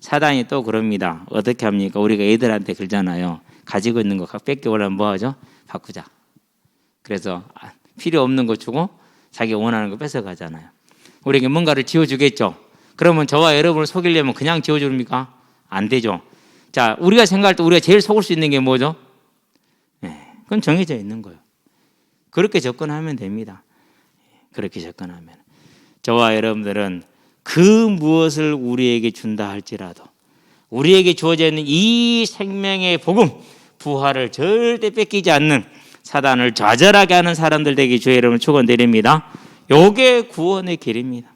사단이 또 그럽니다. 어떻게 합니까? 우리가 애들한테 그러잖아요. 가지고 있는 거 뺏겨오려면 뭐 하죠? 바꾸자. 그래서 필요 없는 거 주고 자기가 원하는 거 뺏어가잖아요. 우리에게 뭔가를 지어주겠죠. 그러면 저와 여러분을 속이려면 그냥 지어줍니까? 안 되죠. 자, 우리가 생각할 때 우리가 제일 속을 수 있는 게 뭐죠? 그건 정해져 있는 거예요. 그렇게 접근하면 됩니다. 그렇게 접근하면 저와 여러분들은 그 무엇을 우리에게 준다 할지라도 우리에게 주어져 있는 이 생명의 복음, 부활을 절대 뺏기지 않는 사단을 좌절하게 하는 사람들 되기 주의 이름을 축원드립니다. 요게 구원의 길입니다.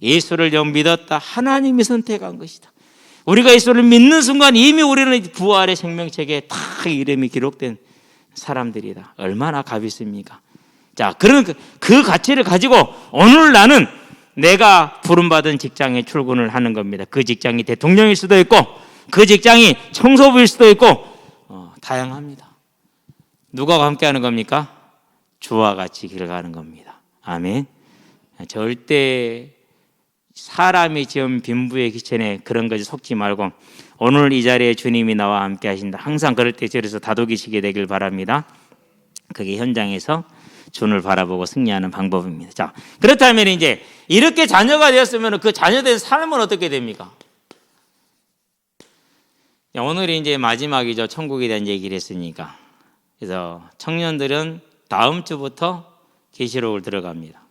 예수를 영 믿었다. 하나님이 선택한 것이다. 우리가 예수를 믿는 순간 이미 우리는 부활의 생명책에 다 이름이 기록된 사람들이다. 얼마나 값이 있습니까? 자, 그런 그 가치를 가지고 오늘 나는 내가 부름받은 직장에 출근을 하는 겁니다. 그 직장이 대통령일 수도 있고 그 직장이 청소부일 수도 있고 다양합니다. 누가 함께 하는 겁니까? 주와 같이 길을 가는 겁니다. 아멘. 절대 사람이 지은 빈부의 기천에 그런 것에 속지 말고 오늘 이 자리에 주님이 나와 함께 하신다. 항상 그럴 때 저에서 다독이시게 되길 바랍니다. 그게 현장에서 주를 바라보고 승리하는 방법입니다. 자, 그렇다면 이제 이렇게 자녀가 되었으면 그 자녀된 삶은 어떻게 됩니까? 오늘이 이제 마지막이죠. 천국에 대한 얘기를 했으니까. 그래서 청년들은 다음 주부터 계시록을 들어갑니다.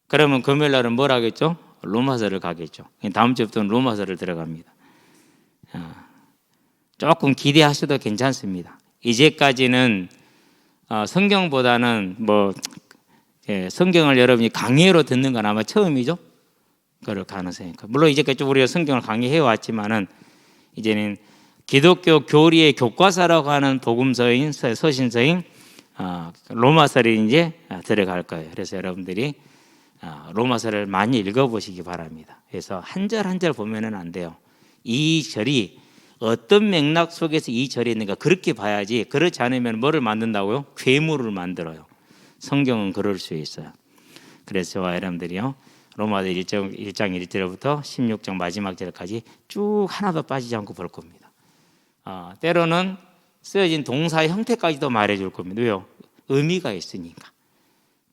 그러면 금요일 날은 뭘 하겠죠? 로마서를 가겠죠. 다음 주부터는 로마서를 들어갑니다. 조금 기대하셔도 괜찮습니다. 이제까지는 성경보다는 성경을 여러분이 강의로 듣는 건 아마 처음이죠. 그럴 가능성이 있고 물론 이제까지 우리가 성경을 강의해 왔지만은 이제는 기독교 교리의 교과서라고 하는 복음서인 서신서인 로마서를 이제 들어갈 거예요. 그래서 여러분들이 로마서를 많이 읽어보시기 바랍니다. 그래서 한 절 한 절 보면은 안 돼요. 이 절이 어떤 맥락 속에서 이 절이 있는가 그렇게 봐야지. 그렇지 않으면 뭐를 만든다고요? 괴물을 만들어요. 성경은 그럴 수 있어요. 그래서 저와 여러분들이요 로마서 1장 1절부터 16장 마지막 절까지 쭉 하나도 빠지지 않고 볼 겁니다. 때로는 쓰여진 동사의 형태까지도 말해줄 겁니다. 왜요? 의미가 있으니까.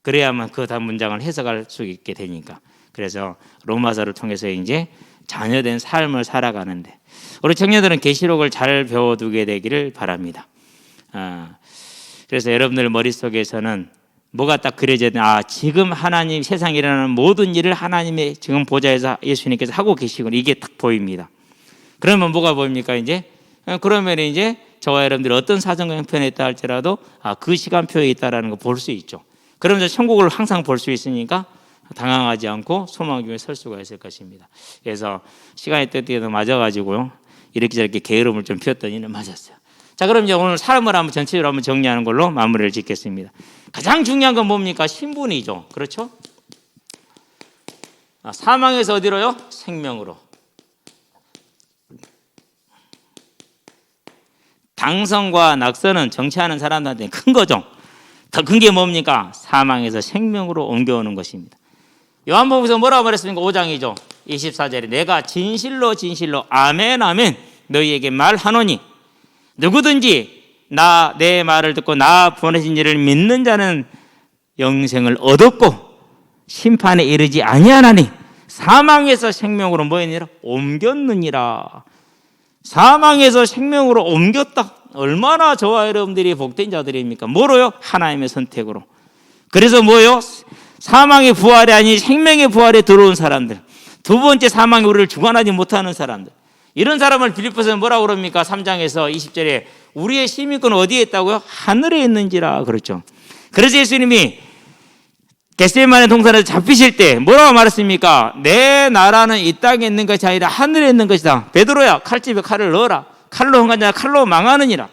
그래야만 그 다음 문장을 해석할 수 있게 되니까. 그래서 로마서를 통해서 이제 자녀된 삶을 살아가는데 우리 청년들은 계시록을 잘 배워두게 되기를 바랍니다. 그래서 여러분들 머릿속에서는 뭐가 딱 그려져야 되나? 지금 하나님 세상에 일어나는 모든 일을 하나님의 지금 보좌에서 예수님께서 하고 계시군. 이게 딱 보입니다. 그러면 뭐가 보입니까? 이제 그러면 이제 저와 여러분들이 어떤 사정과 형편에 있다 할지라도 그 시간표에 있다라는 거 볼 수 있죠. 그러면서 천국을 항상 볼 수 있으니까 당황하지 않고 소망 중에 설 수가 있을 것입니다. 그래서 시간이 때때도 맞아가지고요 이렇게 저렇게 게으름을 좀 피웠더니는 맞았어요. 자, 그럼 이제 오늘 삶을 한번 전체적으로 한번 정리하는 걸로 마무리를 짓겠습니다. 가장 중요한 건 뭡니까? 신분이죠. 그렇죠? 사망에서 어디로요? 생명으로. 당선과 낙선은 정치하는 사람들한테 큰 거죠. 더 큰 게 뭡니까? 사망에서 생명으로 옮겨오는 것입니다. 요한복음에서 뭐라고 말했습니까? 5장이죠. 24절에 내가 진실로 진실로 아멘 아멘 너희에게 말하노니 누구든지 내 말을 듣고 나 보내신 이를 믿는 자는 영생을 얻었고 심판에 이르지 아니하나니 사망에서 생명으로 뭐했니라? 옮겼느니라. 사망에서 생명으로 옮겼다. 얼마나 저와 여러분들이 복된 자들입니까? 뭐로요? 하나님의 선택으로. 그래서 뭐요? 사망의 부활이 아닌 생명의 부활에 들어온 사람들. 두 번째 사망이 우리를 주관하지 못하는 사람들. 이런 사람을 빌립보서는 뭐라고 그럽니까? 3장에서 20절에 우리의 시민권은 어디에 있다고요? 하늘에 있는지라 그렇죠. 그래서 예수님이 겟세마네 동산에서 잡히실 때 뭐라고 말했습니까? 내 나라는 이 땅에 있는 것이 아니라 하늘에 있는 것이다. 베드로야 칼집에 칼을 넣어라. 칼로 흥한 자는 칼로 망하느니라.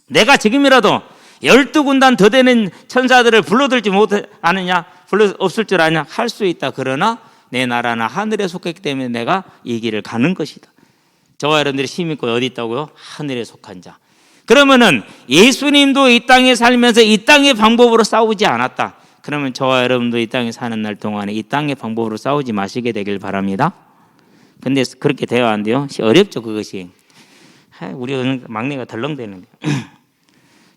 내가 지금이라도 12군단 더 되는 천사들을 불러들지 못하느냐? 없을 줄 아냐? 할 수 있다. 그러나 내 나라는 하늘에 속했기 때문에 내가 이 길을 가는 것이다. 저와 여러분들의 시민권이 어디 있다고요? 하늘에 속한 자. 그러면은 예수님도 이 땅에 살면서 이 땅의 방법으로 싸우지 않았다. 그러면 저와 여러분도 이 땅에 사는 날 동안에 이 땅의 방법으로 싸우지 마시게 되길 바랍니다. 근데 그렇게 되어 안 돼요? 어렵죠, 그것이. 우리 막내가 덜렁대는데.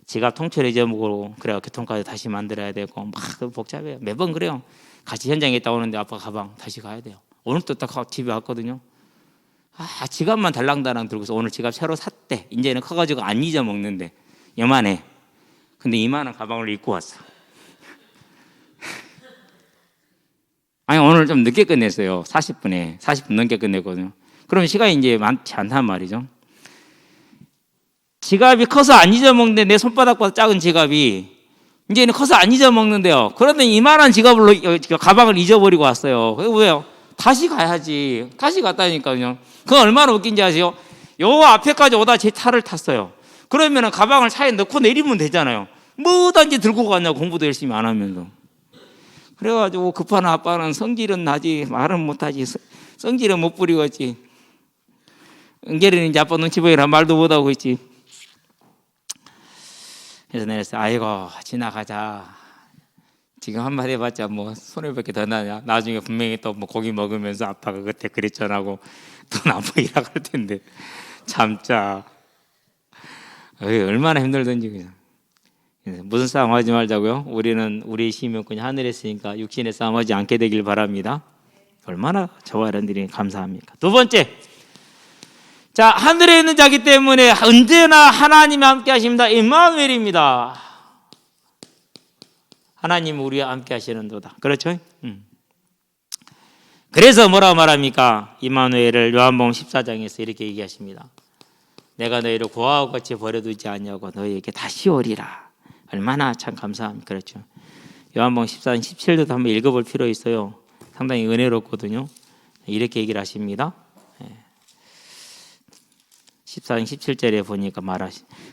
지갑 통째로 잊어먹고, 그래야 교통카드 다시 만들어야 되고, 막 복잡해요. 매번 그래요. 같이 현장에 있다 오는데 아빠 가방 다시 가야 돼요. 오늘 또 딱 집에 왔거든요. 지갑만 달랑달랑 들고서 오늘 지갑 새로 샀대. 이제는 커가지고 안 잊어먹는데. 요만해. 근데 이만한 가방을 입고 왔어. 아니 오늘 좀 늦게 끝냈어요. 40분 넘게 끝냈거든요. 그러면 시간이 이제 많지 않단 말이죠. 지갑이 커서 안 잊어먹는데 내 손바닥보다 작은 지갑이 이제는 커서 안 잊어먹는데요. 그런데 이만한 지갑을 가방을 잊어버리고 왔어요. 왜요? 다시 가야지. 다시 갔다니까요. 그건 얼마나 웃긴지 아세요? 요 앞에까지 오다 제 차를 탔어요. 그러면 가방을 차에 넣고 내리면 되잖아요. 뭐든지 들고 갔냐고, 공부도 열심히 안 하면서. 그래가지고 급한 아빠는 성질은 나지 말은 못하지. 성질은 못 부리겠지. 은결이는 이제 아빠 눈치 보이라 말도 못하고 있지. 그래서 내렸어요. 아이고 지나가자. 지금 한마디 해봤자 뭐 손을 몇 개 더 나냐. 나중에 분명히 또 뭐 고기 먹으면서 아빠가 그때 그랬잖아고 또 나보고 일할 텐데 참자. 얼마나 힘들던지 그냥. 무슨 싸움 하지 말자고요? 우리는 우리 힘은 그냥 하늘에 있으니까 육신의 싸움하지 않게 되길 바랍니다. 얼마나 저와 여러분들이 감사합니까? 두 번째, 자, 하늘에 있는 자기 때문에 언제나 하나님이 함께 하십니다. 임마누엘입니다. 하나님 우리와 함께 하시는도다. 그렇죠? 그래서 뭐라고 말합니까? 임마누엘을 요한복음 14장에서 이렇게 얘기하십니다. 내가 너희를 고아와 같이 버려두지 않냐고 너희에게 다시 오리라. 얼마나 참 감사합니다. 그렇죠? 요한복음 14장 17절도 한번 읽어볼 필요 있어요. 상당히 은혜롭거든요. 이렇게 얘기를 하십니다. 14장 17절에 보니까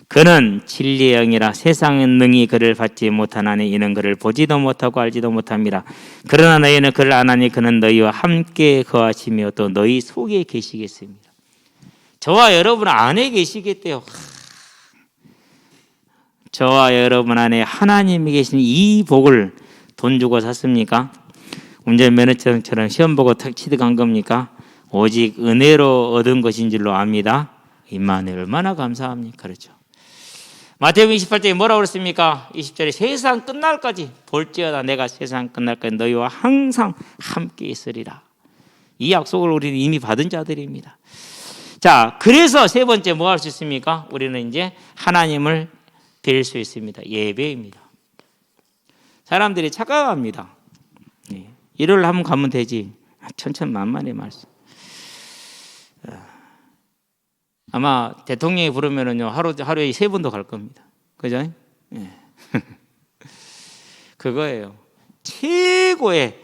그는 진리의 영이라 세상은 능히 그를 받지 못하나니 이는 그를 보지도 못하고 알지도 못합니다. 그러나 너희는 그를 아나니 그는 너희와 함께 거하시며 또 너희 속에 계시겠습니다. 저와 여러분 안에 계시겠대요. 저와 여러분 안에 하나님이 계신 이 복을 돈 주고 샀습니까? 운전면허증처럼 시험 보고 취득한 겁니까? 오직 은혜로 얻은 것인 줄로 압니다. 임마누엘 얼마나 감사합니까? 그렇죠. 마태복음 28절에 뭐라고 그랬습니까? 20절에 세상 끝날까지 볼지어다 내가 세상 끝날까지 너희와 항상 함께 있으리라. 이 약속을 우리는 이미 받은 자들입니다. 자, 그래서 세 번째 뭐 할 수 있습니까? 우리는 이제 하나님을 뵐 수 있습니다. 예배입니다. 사람들이 착각합니다. 일요일 한번 가면 되지. 천천만만의 말씀. 아마 대통령이 부르면은요 하루에 3번도 갈 겁니다. 그죠? 예. 그거예요. 최고의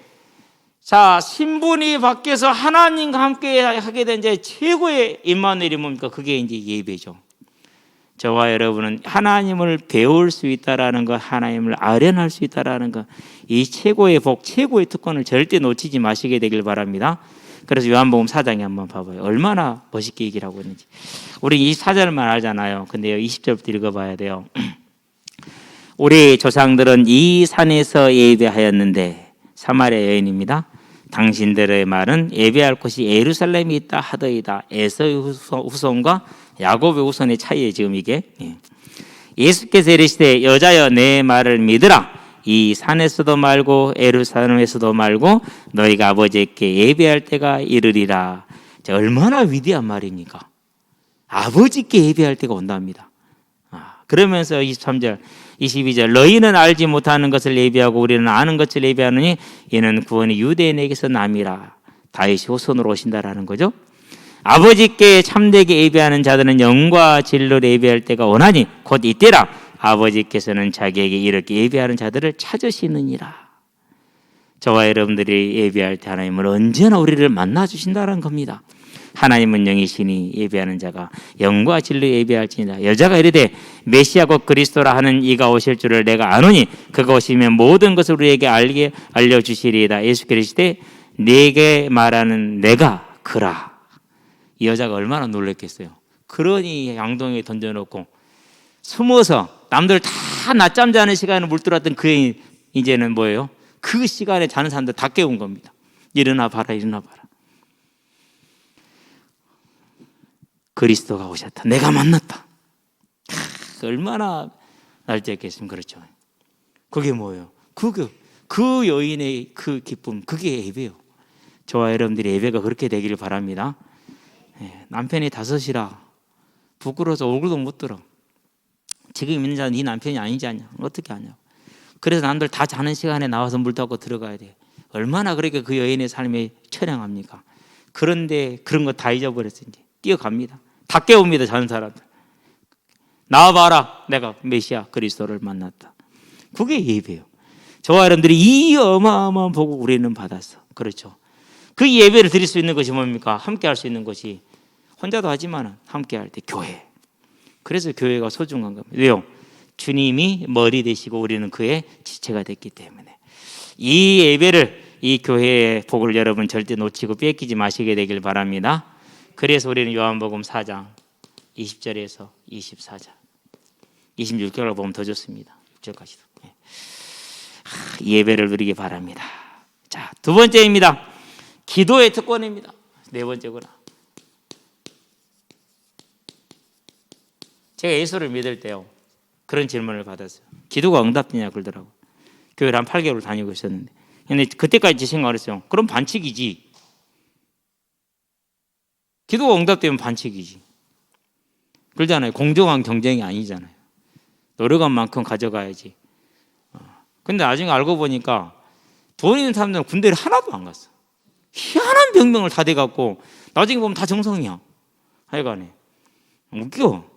자 신분이 바뀌어서 하나님과 함께 하게 된 이제 최고의 임마누엘이 뭡니까? 그게 이제 예배죠. 저와 여러분은 하나님을 배울 수 있다라는 것, 하나님을 아련할 수 있다라는 것, 이 최고의 복, 최고의 특권을 절대 놓치지 마시게 되길 바랍니다. 그래서 요한복음 4장에 한번 봐봐요. 얼마나 멋있게 얘기를 하고 있는지. 우리 24절만 알잖아요. 근데 20절부터 읽어봐야 돼요. 우리 조상들은 이 산에서 예배하였는데, 사마리아 여인입니다. 당신들의 말은 예배할 곳이 예루살렘이 있다 하더이다. 에서의 후손과 야곱의 후손의 차이에 지금 이게. 예수께서 이르시되 여자여 내 말을 믿으라. 이 산에서도 말고 예루살렘에서도 말고 너희가 아버지께 예배할 때가 이르리라. 얼마나 위대한 말입니까? 아버지께 예배할 때가 온답니다. 그러면서 23절 22절 너희는 알지 못하는 것을 예배하고 우리는 아는 것을 예배하느니 이는 구원이 유대인에게서 남이라. 다윗이 후손으로 오신다라는 거죠. 아버지께 참되게 예배하는 자들은 영과 진리로 예배할 때가 오나니 곧 이때라. 아버지께서는 자기에게 이렇게 예배하는 자들을 찾으시느니라. 저와 여러분들이 예배할 때 하나님은 언제나 우리를 만나주신다는 겁니다. 하나님은 영이시니 예배하는 자가 영과 진리로 예배할지니라. 여자가 이르되 메시아 곧 그리스도라 하는 이가 오실 줄을 내가 아노니 그가 오시면 모든 것을 우리에게 알려주시리이다. 예수께서 이르시되 네게 말하는 내가 그라. 이 여자가 얼마나 놀랐겠어요. 그러니 양동이에 던져놓고 숨어서 남들 다 낮잠 자는 시간에 물들었던 그 여인 이제는 뭐예요? 그 시간에 자는 사람들 다 깨운 겁니다. 일어나 봐라, 일어나 봐라. 그리스도가 오셨다. 내가 만났다. 얼마나 날짜겠습니까? 그렇죠. 그게 뭐예요? 그 여인의 그 기쁨, 그게 예배요. 저와 여러분들이 예배가 그렇게 되기를 바랍니다. 남편이 5이라 부끄러워서 얼굴도 못 들어. 지금 있는 자는 네 남편이 아니지 않냐? 어떻게 하냐? 그래서 남들 다 자는 시간에 나와서 물 타고 들어가야 돼. 얼마나 그렇게 그 여인의 삶이 처량합니까? 그런데 그런 거 다 잊어버렸어. 이제 뛰어갑니다. 다 깨웁니다. 자는 사람들. 나와봐라. 내가 메시아 그리스도를 만났다. 그게 예배예요. 저와 여러분들이 이 어마어마한 복을 우리는 받았어. 그렇죠. 그 예배를 드릴 수 있는 것이 뭡니까? 함께 할 수 있는 것이, 혼자도 하지만 함께 할 때 교회. 그래서 교회가 소중한 겁니다. 왜요? 주님이 머리 되시고 우리는 그의 지체가 됐기 때문에. 이 예배를, 이 교회의 복을 여러분 절대 놓치고 뺏기지 마시게 되길 바랍니다. 그래서 우리는 요한복음 4장 20절에서 24절 26절을 보면 더 좋습니다. 6절까지도. 예배를 누리기 바랍니다. 자, 두 번째입니다. 기도의 특권입니다. 네 번째구나. 제가 예수를 믿을 때요, 그런 질문을 받았어요. 기도가 응답되냐 그러더라고. 교회를 한 8개월 다니고 있었는데, 근데 그때까지 생각을 했어요. 그럼 반칙이지. 기도가 응답되면 반칙이지. 그러잖아요. 공정한 경쟁이 아니잖아요. 노력한 만큼 가져가야지. 근데 나중에 알고 보니까 돈 있는 사람들은 군대를 하나도 안 갔어. 희한한 병명을 다 돼갖고 나중에 보면 다 정성이야. 하여간에 웃겨.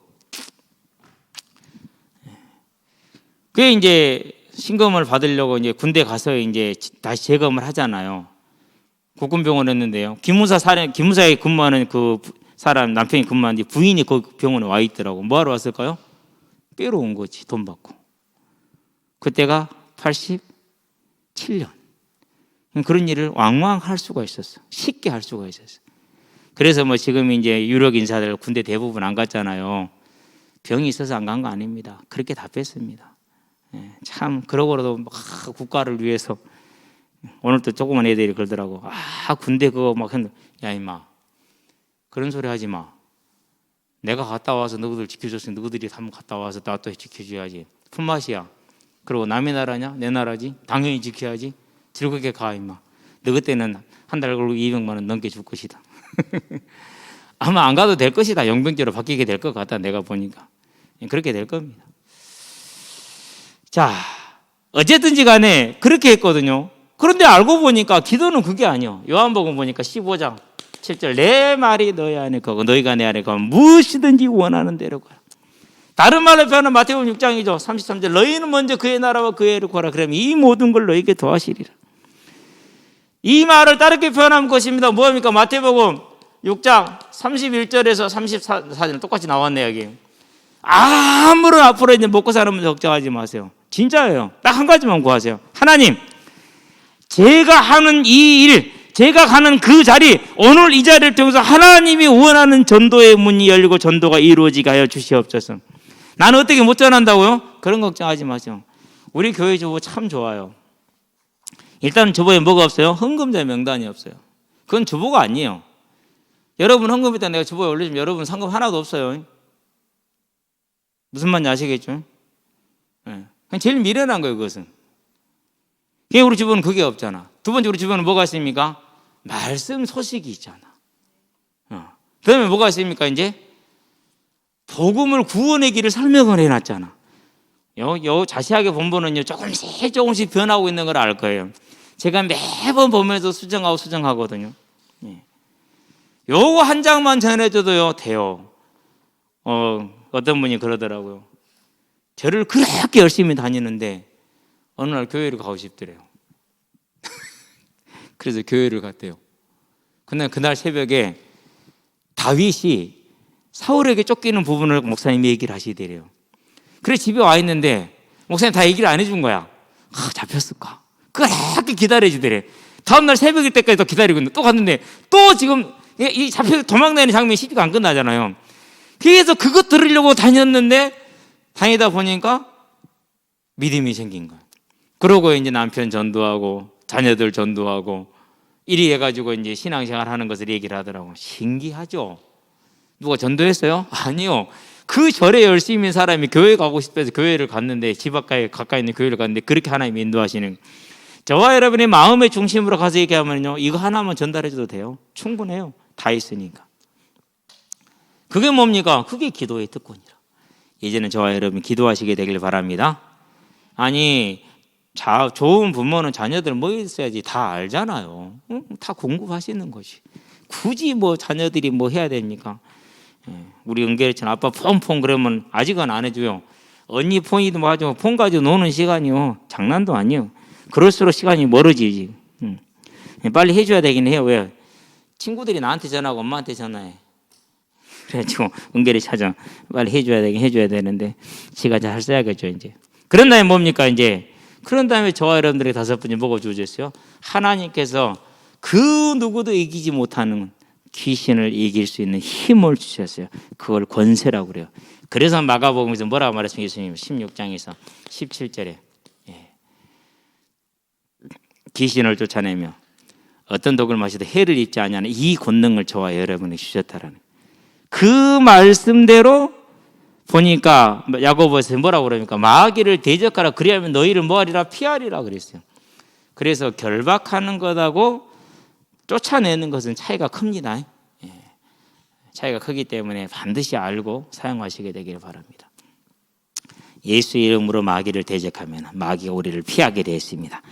그게 이제 신검을 받으려고 이제 군대 가서 이제 다시 재검을 하잖아요. 국군병원 했는데요. 기무사에 근무하는 그 사람 남편이 근무하는데 부인이 그 병원에 와 있더라고. 뭐하러 왔을까요? 빼러 온 거지. 돈 받고. 그때가 87년. 그런 일을 왕왕 할 수가 있었어. 쉽게 할 수가 있었어. 그래서 뭐 지금 이제 유력 인사들 군대 대부분 안 갔잖아요. 병이 있어서 안 간 거 아닙니다. 그렇게 다 뺐습니다. 참 그러고도 막 국가를 위해서. 오늘 또 조그만 애들이 그러더라고. 군대 그거 막 했는데, 야 임마 그런 소리 하지 마. 내가 갔다 와서 너희들 지켜줬으니 너희들이 한번 갔다 와서 나 또 지켜줘야지. 품맛이야. 그리고 남의 나라냐? 내 나라지. 당연히 지켜야지. 즐겁게 가 임마. 너 그때는 한 달 걸고 200만 원 넘게 줄 것이다. 아마 안 가도 될 것이다. 용병제로 바뀌게 될 것 같다. 내가 보니까 그렇게 될 겁니다. 자, 어쨌든지 간에 그렇게 했거든요. 그런데 알고 보니까 기도는 그게 아니요. 요한복음 보니까 15장 7절 내 말이 너희 안에 거고 너희가 내 안에 거고 무엇이든지 원하는 대로 구하라. 다른 말로 표현하면 마태복음 6장이죠. 33절 너희는 먼저 그의 나라와 그의 의를 구하라. 그러면 이 모든 걸 너희에게 더하시리라. 이 말을 다르게 표현하면 것입니다. 뭐합니까? 마태복음 6장 31절에서 34절 똑같이 나왔네요. 여기. 아무런 앞으로 이제 먹고 사는 분 걱정하지 마세요. 진짜예요. 딱 한 가지만 구하세요. 하나님, 제가 하는 이 일, 제가 가는 그 자리, 오늘 이 자리를 통해서 하나님이 원하는 전도의 문이 열리고 전도가 이루어지게 하여 주시옵소서. 나는 어떻게 못 전한다고요? 그런 걱정하지 마세요. 우리 교회 주보 참 좋아요. 일단 주보에 뭐가 없어요? 헌금자 명단이 없어요. 그건 주보가 아니에요. 여러분 헌금했다 내가 주보에 올려주면 여러분 상금 하나도 없어요. 무슨 말인지 아시겠죠? 네. 제일 미련한 거예요, 그것은. 우리 주변은 그게 없잖아. 두 번째 우리 주변은 뭐가 있습니까? 말씀 소식이 있잖아. 그 다음에 뭐가 있습니까? 이제 복음을 구원의 길을 설명을 해놨잖아. 요 자세하게 본보는요 조금씩 변하고 있는 걸 알 거예요. 제가 매번 보면서 수정하거든요. 요거 한 장만 전해줘도요 돼요. 어떤 분이 그러더라고요. 저를 그렇게 열심히 다니는데 어느 날 교회를 가고 싶더래요. 그래서 교회를 갔대요. 근데 그날 새벽에 다윗이 사울에게 쫓기는 부분을 목사님이 얘기를 하시더래요. 그래서 집에 와 있는데 목사님 다 얘기를 안 해준 거야. 잡혔을까? 그렇게 기다려주더래. 다음날 새벽일 때까지 또 기다리고 있는데 또 갔는데 또 지금 이 잡혀서 도망다니는 장면이 시비가 안 끝나잖아요. 그래서 그것 들으려고 다녔는데 다니다 보니까 믿음이 생긴 거야. 그러고 이제 남편 전도하고 자녀들 전도하고 이리 해가지고 이제 신앙생활 하는 것을 얘기를 하더라고. 신기하죠? 누가 전도했어요? 아니요. 그 절에 열심히 사람이 교회 가고 싶어서 교회를 갔는데 집 가까이 있는 교회를 갔는데 그렇게 하나님 인도하시는. 저와 여러분의 마음의 중심으로 가서 얘기하면요 이거 하나만 전달해줘도 돼요. 충분해요. 다 있으니까. 그게 뭡니까? 그게 기도의 특권이라. 이제는 저와 여러분 기도하시게 되길 바랍니다. 아니 좋은 부모는 자녀들 뭐 있어야지 다 알잖아요. 다 공부하시는 것이. 굳이 뭐 자녀들이 뭐 해야 됩니까? 우리 은결이처럼 아빠 폰폰 그러면 아직은 안 해줘요. 언니 폰이도 뭐 하죠. 폰 가지고 노는 시간이요. 장난도 아니에요. 그럴수록 시간이 멀어지지. 빨리 해줘야 되긴 해요. 왜? 친구들이 나한테 전화하고 엄마한테 전화해. 그래가지고 은결이 찾아. 빨리 해줘야 되는데 시간 잘 써야겠죠 이제. 그런 다음에 뭡니까 이제? 그런 다음에 저와 여러분들에게 다섯 번째 뭐가 주어졌어요? 하나님께서 그 누구도 이기지 못하는 귀신을 이길 수 있는 힘을 주셨어요. 그걸 권세라고 그래요. 그래서 마가복음에서 뭐라고 말했습니까? 예수님 16장에서 17절에 귀신을 쫓아내며 어떤 독을 마셔도 해를 입지 아니하는 이 권능을 저와 여러분에게 주셨다라는 그 말씀대로 보니까 야고보에서 뭐라고 그럽니까? 마귀를 대적하라 그리하면 너희를 뭐하리라? 피하리라 그랬어요. 그래서 결박하는 것하고 쫓아내는 것은 차이가 큽니다. 차이가 크기 때문에 반드시 알고 사용하시게 되기를 바랍니다. 예수 이름으로 마귀를 대적하면 마귀가 우리를 피하게 되어 있습니다.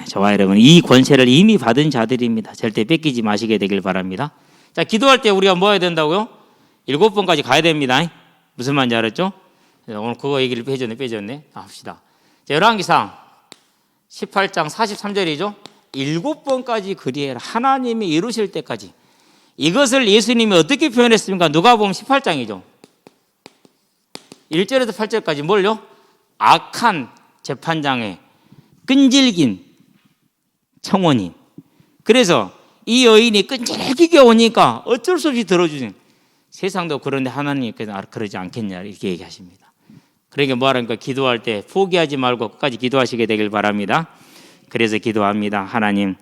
저와 여러분 이 권세를 이미 받은 자들입니다. 절대 뺏기지 마시게 되길 바랍니다. 자, 기도할 때 우리가 뭐 해야 된다고요? 7번까지 가야 됩니다. 무슨 말인지 알았죠? 오늘 그거 얘기를 빼줬네. 합시다. 열왕기상 18장 43절이죠. 7번까지 그리해라. 하나님이 이루실 때까지. 이것을 예수님이 어떻게 표현했습니까? 누가복음 18장이죠. 1절에서 8절까지 뭘요? 악한 재판장의 끈질긴 청원인. 그래서 이 여인이 끈질기게 오니까 어쩔 수 없이 들어주신. 세상도 그런데 하나님께서 그러지 않겠냐 이렇게 얘기하십니다. 그러니까 뭐하니까 기도할 때 포기하지 말고 끝까지 기도하시게 되길 바랍니다. 그래서 기도합니다. 하나님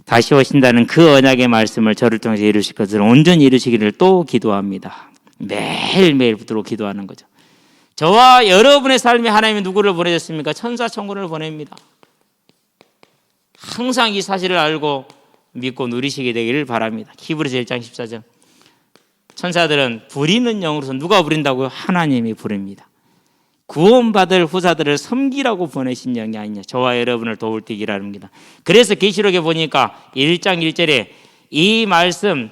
다시 오신다는 그 언약의 말씀을 저를 통해서 이루실 것을 온전히 이루시기를 또 기도합니다. 매일매일 붙들고 기도하는 거죠. 저와 여러분의 삶에 하나님이 누구를 보내셨습니까? 천사 천군을 보냅니다. 항상 이 사실을 알고 믿고 누리시게 되기를 바랍니다. 히브리서 1장 14절 천사들은 부리는 영으로서 누가 부린다고요? 하나님이 부릅니다. 구원받을 후사들을 섬기라고 보내신 영이 아니냐. 저와 여러분을 도울 때기라 합니다. 그래서 계시록에 보니까 1장 1절에 이 말씀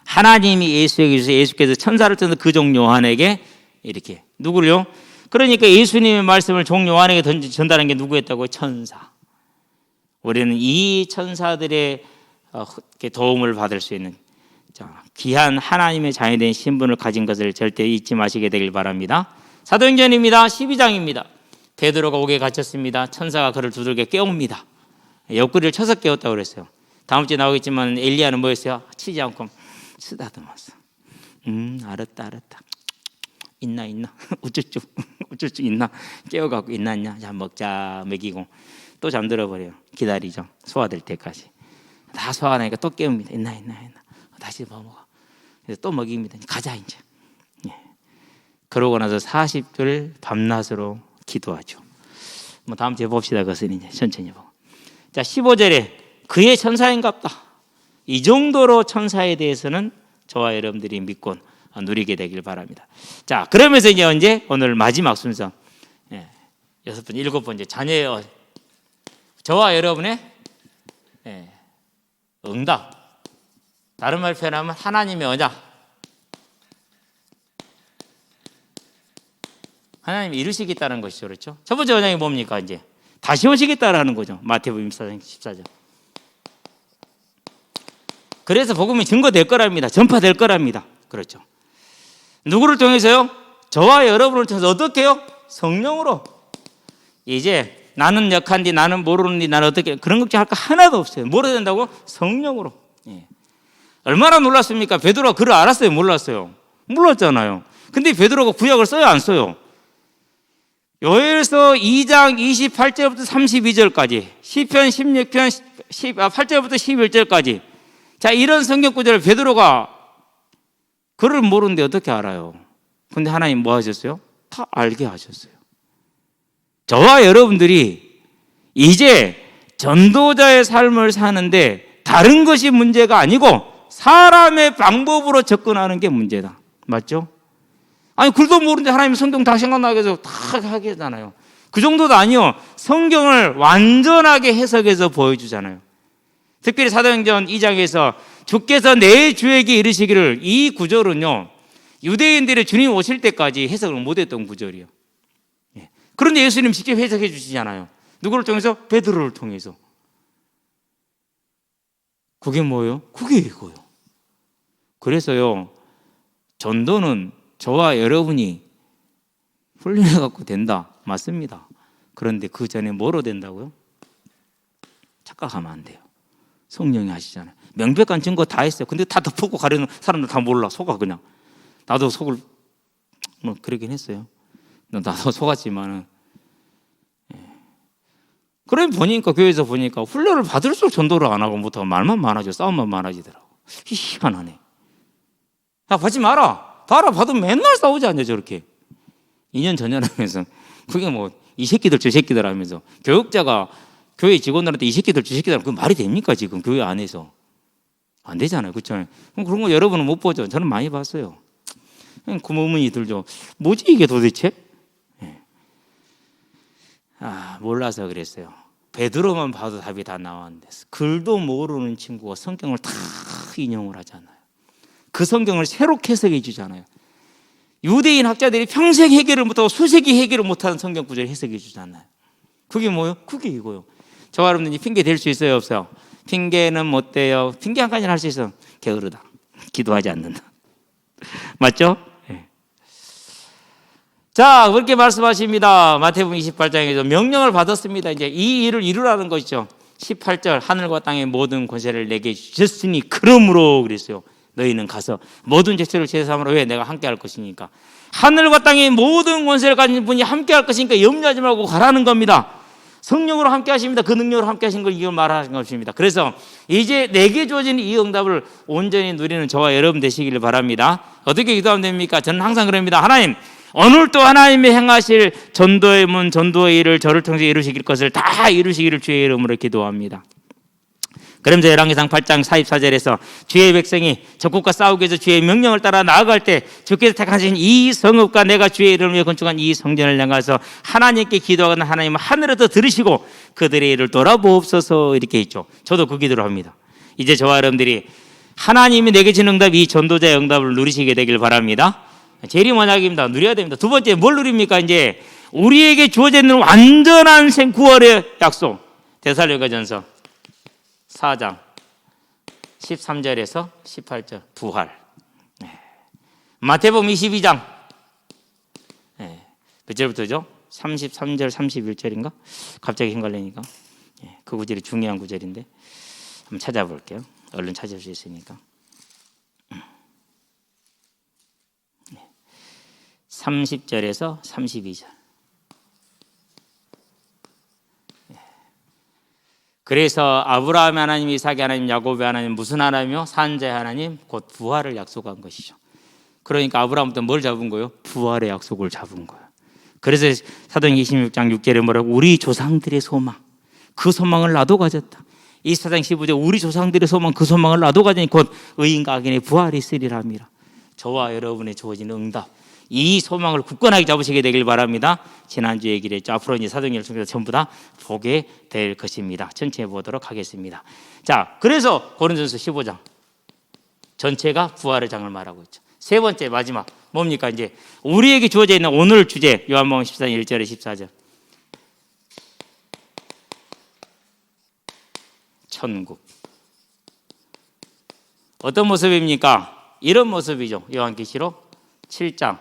하나님이 예수에게 주셔서 예수께서 천사를 통해서 그 종 요한에게 이렇게 누구를요? 그러니까 예수님의 말씀을 종 요한에게 전달한 게 누구였다고요? 천사. 우리는 이 천사들의 도움을 받을 수 있는 귀한 하나님의 자녀된 신분을 가진 것을 절대 잊지 마시게 되길 바랍니다. 사도행전입니다. 12장입니다. 베드로가 옥에 갇혔습니다. 천사가 그를 두들겨 깨웁니다. 옆구리를 쳐서 깨웠다고 그랬어요. 다음 주에 나오겠지만 엘리야는 뭐였어요? 치지 않고 쓰다듬었어. 알았다. 있나 우쭈쭈 있나? 깨워갖고 있나? 자 먹자 먹이고 또 잠들어 버려요. 기다리죠. 소화될 때까지. 다 소화하니까 또 깨웁니다. 있나? 다시 먹어. 그래서 또 먹입니다. 가자 이제. 그러고 나서 40일 밤낮으로 기도하죠. 뭐 다음 주에 봅시다. 그것은 이제 천천히 보고. 자 15절에 그의 천사인갑다. 이 정도로 천사에 대해서는 저와 여러분들이 믿고 누리게 되길 바랍니다. 자 그러면서 이제 언제 오늘 마지막 순서 6번째 7번째 자녀의 저와 여러분의 응답. 다른 말 표현하면 하나님의 언약. 하나님이 이루시겠다는 것이죠. 그렇죠? 첫 번째 언약이 뭡니까? 이제 다시 오시겠다라는 거죠. 마태복음 14장 14절. 그래서 복음이 증거될 거랍니다. 전파될 거랍니다. 그렇죠. 누구를 통해서요? 저와 여러분을 통해서 어떻게 해요? 성령으로. 이제 나는 약한디 나는 모르는디 나는 어떻게 그런 걱정할 거 하나도 없어요. 뭐로 된다고? 성령으로. 얼마나 놀랐습니까? 베드로가 그를 알았어요? 몰랐어요? 몰랐잖아요. 근데 베드로가 구약을 써요? 안 써요? 요엘서 2장 28절부터 32절까지 시편 16편 8절부터 11절까지 자 이런 성경 구절을 베드로가 그를 모르는데 어떻게 알아요? 근데 하나님 뭐 하셨어요? 다 알게 하셨어요. 저와 여러분들이 이제 전도자의 삶을 사는데 다른 것이 문제가 아니고 사람의 방법으로 접근하는 게 문제다. 맞죠? 아니 글도 모르는데 하나님 성경 다 생각나게 해서 다 하게 하잖아요. 그 정도도 아니요. 성경을 완전하게 해석해서 보여주잖아요. 특별히 사도행전 2장에서 주께서 내 주에게 이르시기를, 이 구절은요, 유대인들이 주님 오실 때까지 해석을 못했던 구절이에요. 그런데 예수님 직접 해석해 주시잖아요. 누구를 통해서? 베드로를 통해서. 그게 뭐예요? 그게 이거요. 그래서요, 전도는 저와 여러분이 훈련해 갖고 된다. 맞습니다. 그런데 그 전에 뭐로 된다고요? 착각하면 안 돼요. 성령이 하시잖아요. 명백한 증거 다 했어요. 근데 다 덮고 가려는 사람들 다 몰라. 속아 그냥. 나도 속을 뭐 그러긴 했어요. 나도 속았지만은. 그래 보니까 교회에서 보니까 훈련을 받을수록 전도를 안 하고 못하고 말만 많아져. 싸움만 많아지더라고. 희한하네. 야, 받지 마라. 봐라. 받으면 맨날 싸우지 않냐 저렇게. 2년 전연하면서 그게 뭐 이 새끼들 저 새끼들 하면서 교육자가 교회 직원들한테 이 새끼들 저 새끼들 하면 그 말이 됩니까 지금 교회 안에서. 안 되잖아요. 그렇죠? 그런 거 여러분은 못 보죠. 저는 많이 봤어요. 그 의문이 들죠. 뭐지 이게 도대체? 몰라서 그랬어요. 베드로만 봐도 답이 다 나왔는데 글도 모르는 친구가 성경을 다 인용을 하잖아요. 그 성경을 새롭게 해석해 주잖아요. 유대인 학자들이 평생 해결을 못하고 수세기 해결을 못하는 성경 구절을 해석해 주잖아요. 그게 뭐예요? 그게 이거요. 저와 여러분들이 핑계 댈 수 있어요? 없어요? 핑계는 못 대요. 핑계 한 가지는 할 수 있어. 게으르다. 기도하지 않는다. 맞죠? 네. 자, 그렇게 말씀하십니다. 마태복음 28장에서 명령을 받았습니다. 이제 이 일을 이루라는 것이죠. 18절, 하늘과 땅의 모든 권세를 내게 주셨으니 그러므로 그랬어요. 너희는 가서 모든 죄를 제사함으로 왜 내가 함께 할 것이니까. 하늘과 땅의 모든 권세를 가진 분이 함께 할 것이니까 염려하지 말고 가라는 겁니다. 성령으로 함께 하십니다. 그 능력으로 함께 하신 걸 이걸 말하는 것입니다. 그래서 이제 내게 주어진 이 응답을 온전히 누리는 저와 여러분 되시기를 바랍니다. 어떻게 기도하면 됩니까? 저는 항상 그럽니다. 하나님, 오늘도 하나님의 행하실 전도의 문, 전도의 일을 저를 통해서 이루시길 것을 다 이루시기를 주의 이름으로 기도합니다. 그러면서 열왕기상 8장 44절에서 주의 백성이 적국과 싸우기 위해서 주의 명령을 따라 나아갈 때 주께서 택하신 이 성읍과 내가 주의 이름을 위해 건축한 이 성전을 향해서 하나님께 기도하거나 하나님은 하늘에서 들으시고 그들의 일을 돌아보옵소서 이렇게 있죠. 저도 그 기도를 합니다. 이제 저와 여러분들이 하나님이 내게 주는 응답, 이 전도자의 응답을 누리시게 되길 바랍니다. 제일 먼저입니다. 누려야 됩니다. 두 번째 뭘 누립니까? 이제 우리에게 주어져 있는 완전한 구원의 약속. 데살로니가전서 4장 13절에서 18절 부활. 마태복음 22장 몇 절부터죠? 33절 31절인가? 갑자기 헷갈리니까. 그 구절이 중요한 구절인데 한번 찾아볼게요. 얼른 찾을 수 있으니까. 30절에서 32절. 그래서 아브라함의 하나님, 이삭의 하나님, 야곱의 하나님, 무슨 하나님이요? 산자의 하나님, 곧 부활을 약속한 것이죠. 그러니까 아브라함부터 뭘 잡은 거예요? 부활의 약속을 잡은 거예요. 그래서 사도행전 26장 6절에 뭐라고? 우리 조상들의 소망, 그 소망을 나도 가졌다. 이 사장 15절 우리 조상들의 소망, 그 소망을 나도 가지니 곧 의인과 악인의 부활이 있으리라 합니다. 저와 여러분의 주어진 응답, 이 소망을 굳건하게 잡으시게 되길 바랍니다. 지난주에 얘기를 했죠. 앞으로 이제 사도행전을 통해서 전부 다 보게 될 것입니다. 전체 보도록 하겠습니다. 자, 그래서 고린도전서 15장 전체가 부활의 장을 말하고 있죠. 세 번째 마지막 뭡니까? 이제 우리에게 주어져 있는 오늘 주제 요한복음 14장 1절에 14절. 천국. 어떤 모습입니까? 이런 모습이죠. 요한계시록 7장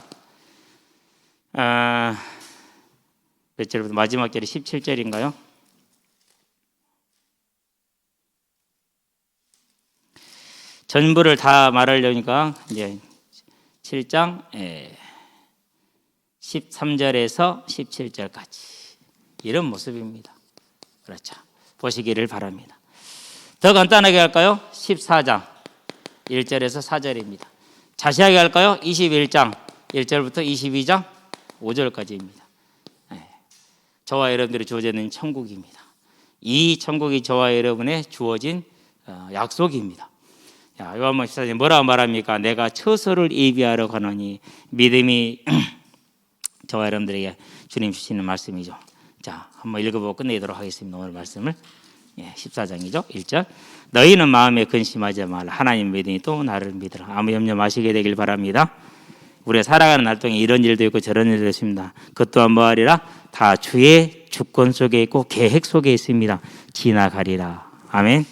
몇 절부터 마지막 절이 17절인가요? 전부를 다 말하려니까 이제 7장 13절에서 17절까지 이런 모습입니다. 그렇죠. 보시기를 바랍니다. 더 간단하게 할까요? 14장 1절에서 4절입니다. 자세하게 할까요? 21장 1절부터 22장 5절까지입니다. 저와 여러분들이 주어져 있는 천국입니다. 이 천국이 저와 여러분의 주어진 약속입니다. 요한복음 14장에 뭐라고 말합니까? 내가 처소를 예비하러 가노니. 믿음이 저와 여러분들에게 주님 주시는 말씀이죠. 자, 한번 읽어보고 끝내도록 하겠습니다. 오늘 말씀을. 14장이죠. 1절. 너희는 마음에 근심하지 말라. 하나님 믿으니 또 나를 믿으라. 아무 염려 마시게 되길 바랍니다. 우리가 살아가는 날 동안 이런 일도 있고 저런 일도 있습니다. 그것 또한 뭐하리라? 다 주의 주권 속에 있고 계획 속에 있습니다. 지나가리라. 아멘.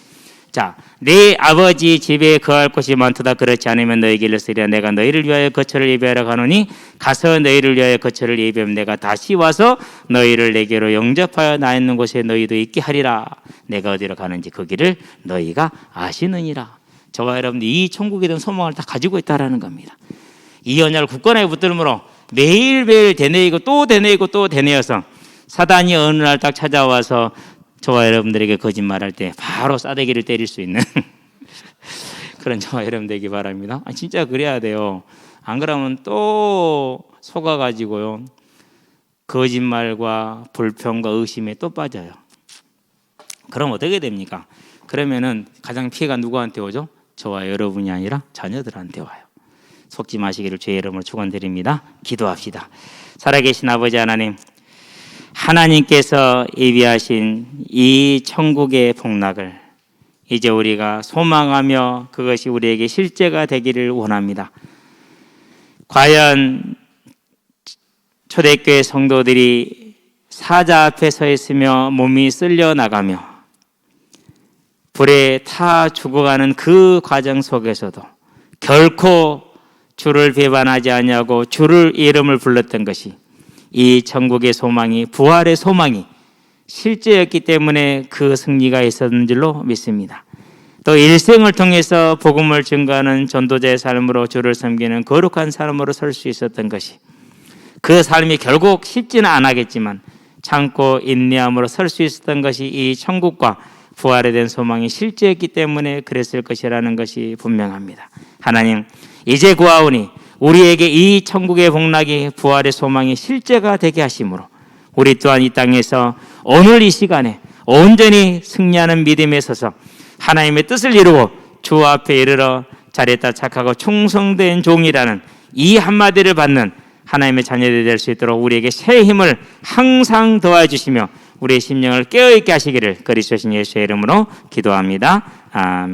자, 내 아버지 집에 거할 곳이 많도다. 그렇지 않으면 너희에게 일렀으리라. 내가 너희를 위하여 거처를 예비하러 가노니 가서 너희를 위하여 거처를 예비하면 내가 다시 와서 너희를 내게로 영접하여 나 있는 곳에 너희도 있게 하리라. 내가 어디로 가는지 그 길을 너희가 아시느니라. 저와 여러분들이 이 천국에 대한 소망을 다 가지고 있다라는 겁니다. 이 언약을 굳건하게 붙들므로 매일매일 되뇌이고 또 되뇌이고 또 되뇌어서 사단이 어느 날 딱 찾아와서 저와 여러분들에게 거짓말할 때 바로 싸대기를 때릴 수 있는 그런 저와 여러분 되기 바랍니다. 진짜 그래야 돼요. 안 그러면 또 속아가지고요, 거짓말과 불평과 의심에 또 빠져요. 그럼 어떻게 됩니까? 그러면은 가장 피해가 누구한테 오죠? 저와 여러분이 아니라 자녀들한테 와요. 속지 마시기를 주의 이름으로 축원드립니다. 기도합시다. 살아계신 아버지 하나님, 하나님께서 예비하신 이 천국의 복락을 이제 우리가 소망하며 그것이 우리에게 실제가 되기를 원합니다. 과연 초대교회 성도들이 사자 앞에 서 있으며 몸이 쓸려 나가며 불에 타 죽어가는 그 과정 속에서도 결코 주를 배반하지 아니하고 주를 이름을 불렀던 것이 이 천국의 소망이, 부활의 소망이 실제였기 때문에 그 승리가 있었는 줄로 믿습니다. 또 일생을 통해서 복음을 증거하는 전도자의 삶으로 주를 섬기는 거룩한 삶으로 설 수 있었던 것이, 그 삶이 결국 쉽지는 않았겠지만 참고 인내함으로 설 수 있었던 것이 이 천국과 부활에 대한 소망이 실제였기 때문에 그랬을 것이라는 것이 분명합니다. 하나님, 이제 구하오니 우리에게 이 천국의 복락이, 부활의 소망이 실제가 되게 하심으로 우리 또한 이 땅에서 오늘 이 시간에 온전히 승리하는 믿음에 서서 하나님의 뜻을 이루고 주 앞에 이르러 잘했다 착하고 충성된 종이라는 이 한마디를 받는 하나님의 자녀들이 될 수 있도록 우리에게 새 힘을 항상 더해 주시며 우리의 심령을 깨어있게 하시기를 그리스도신 예수의 이름으로 기도합니다. 아멘.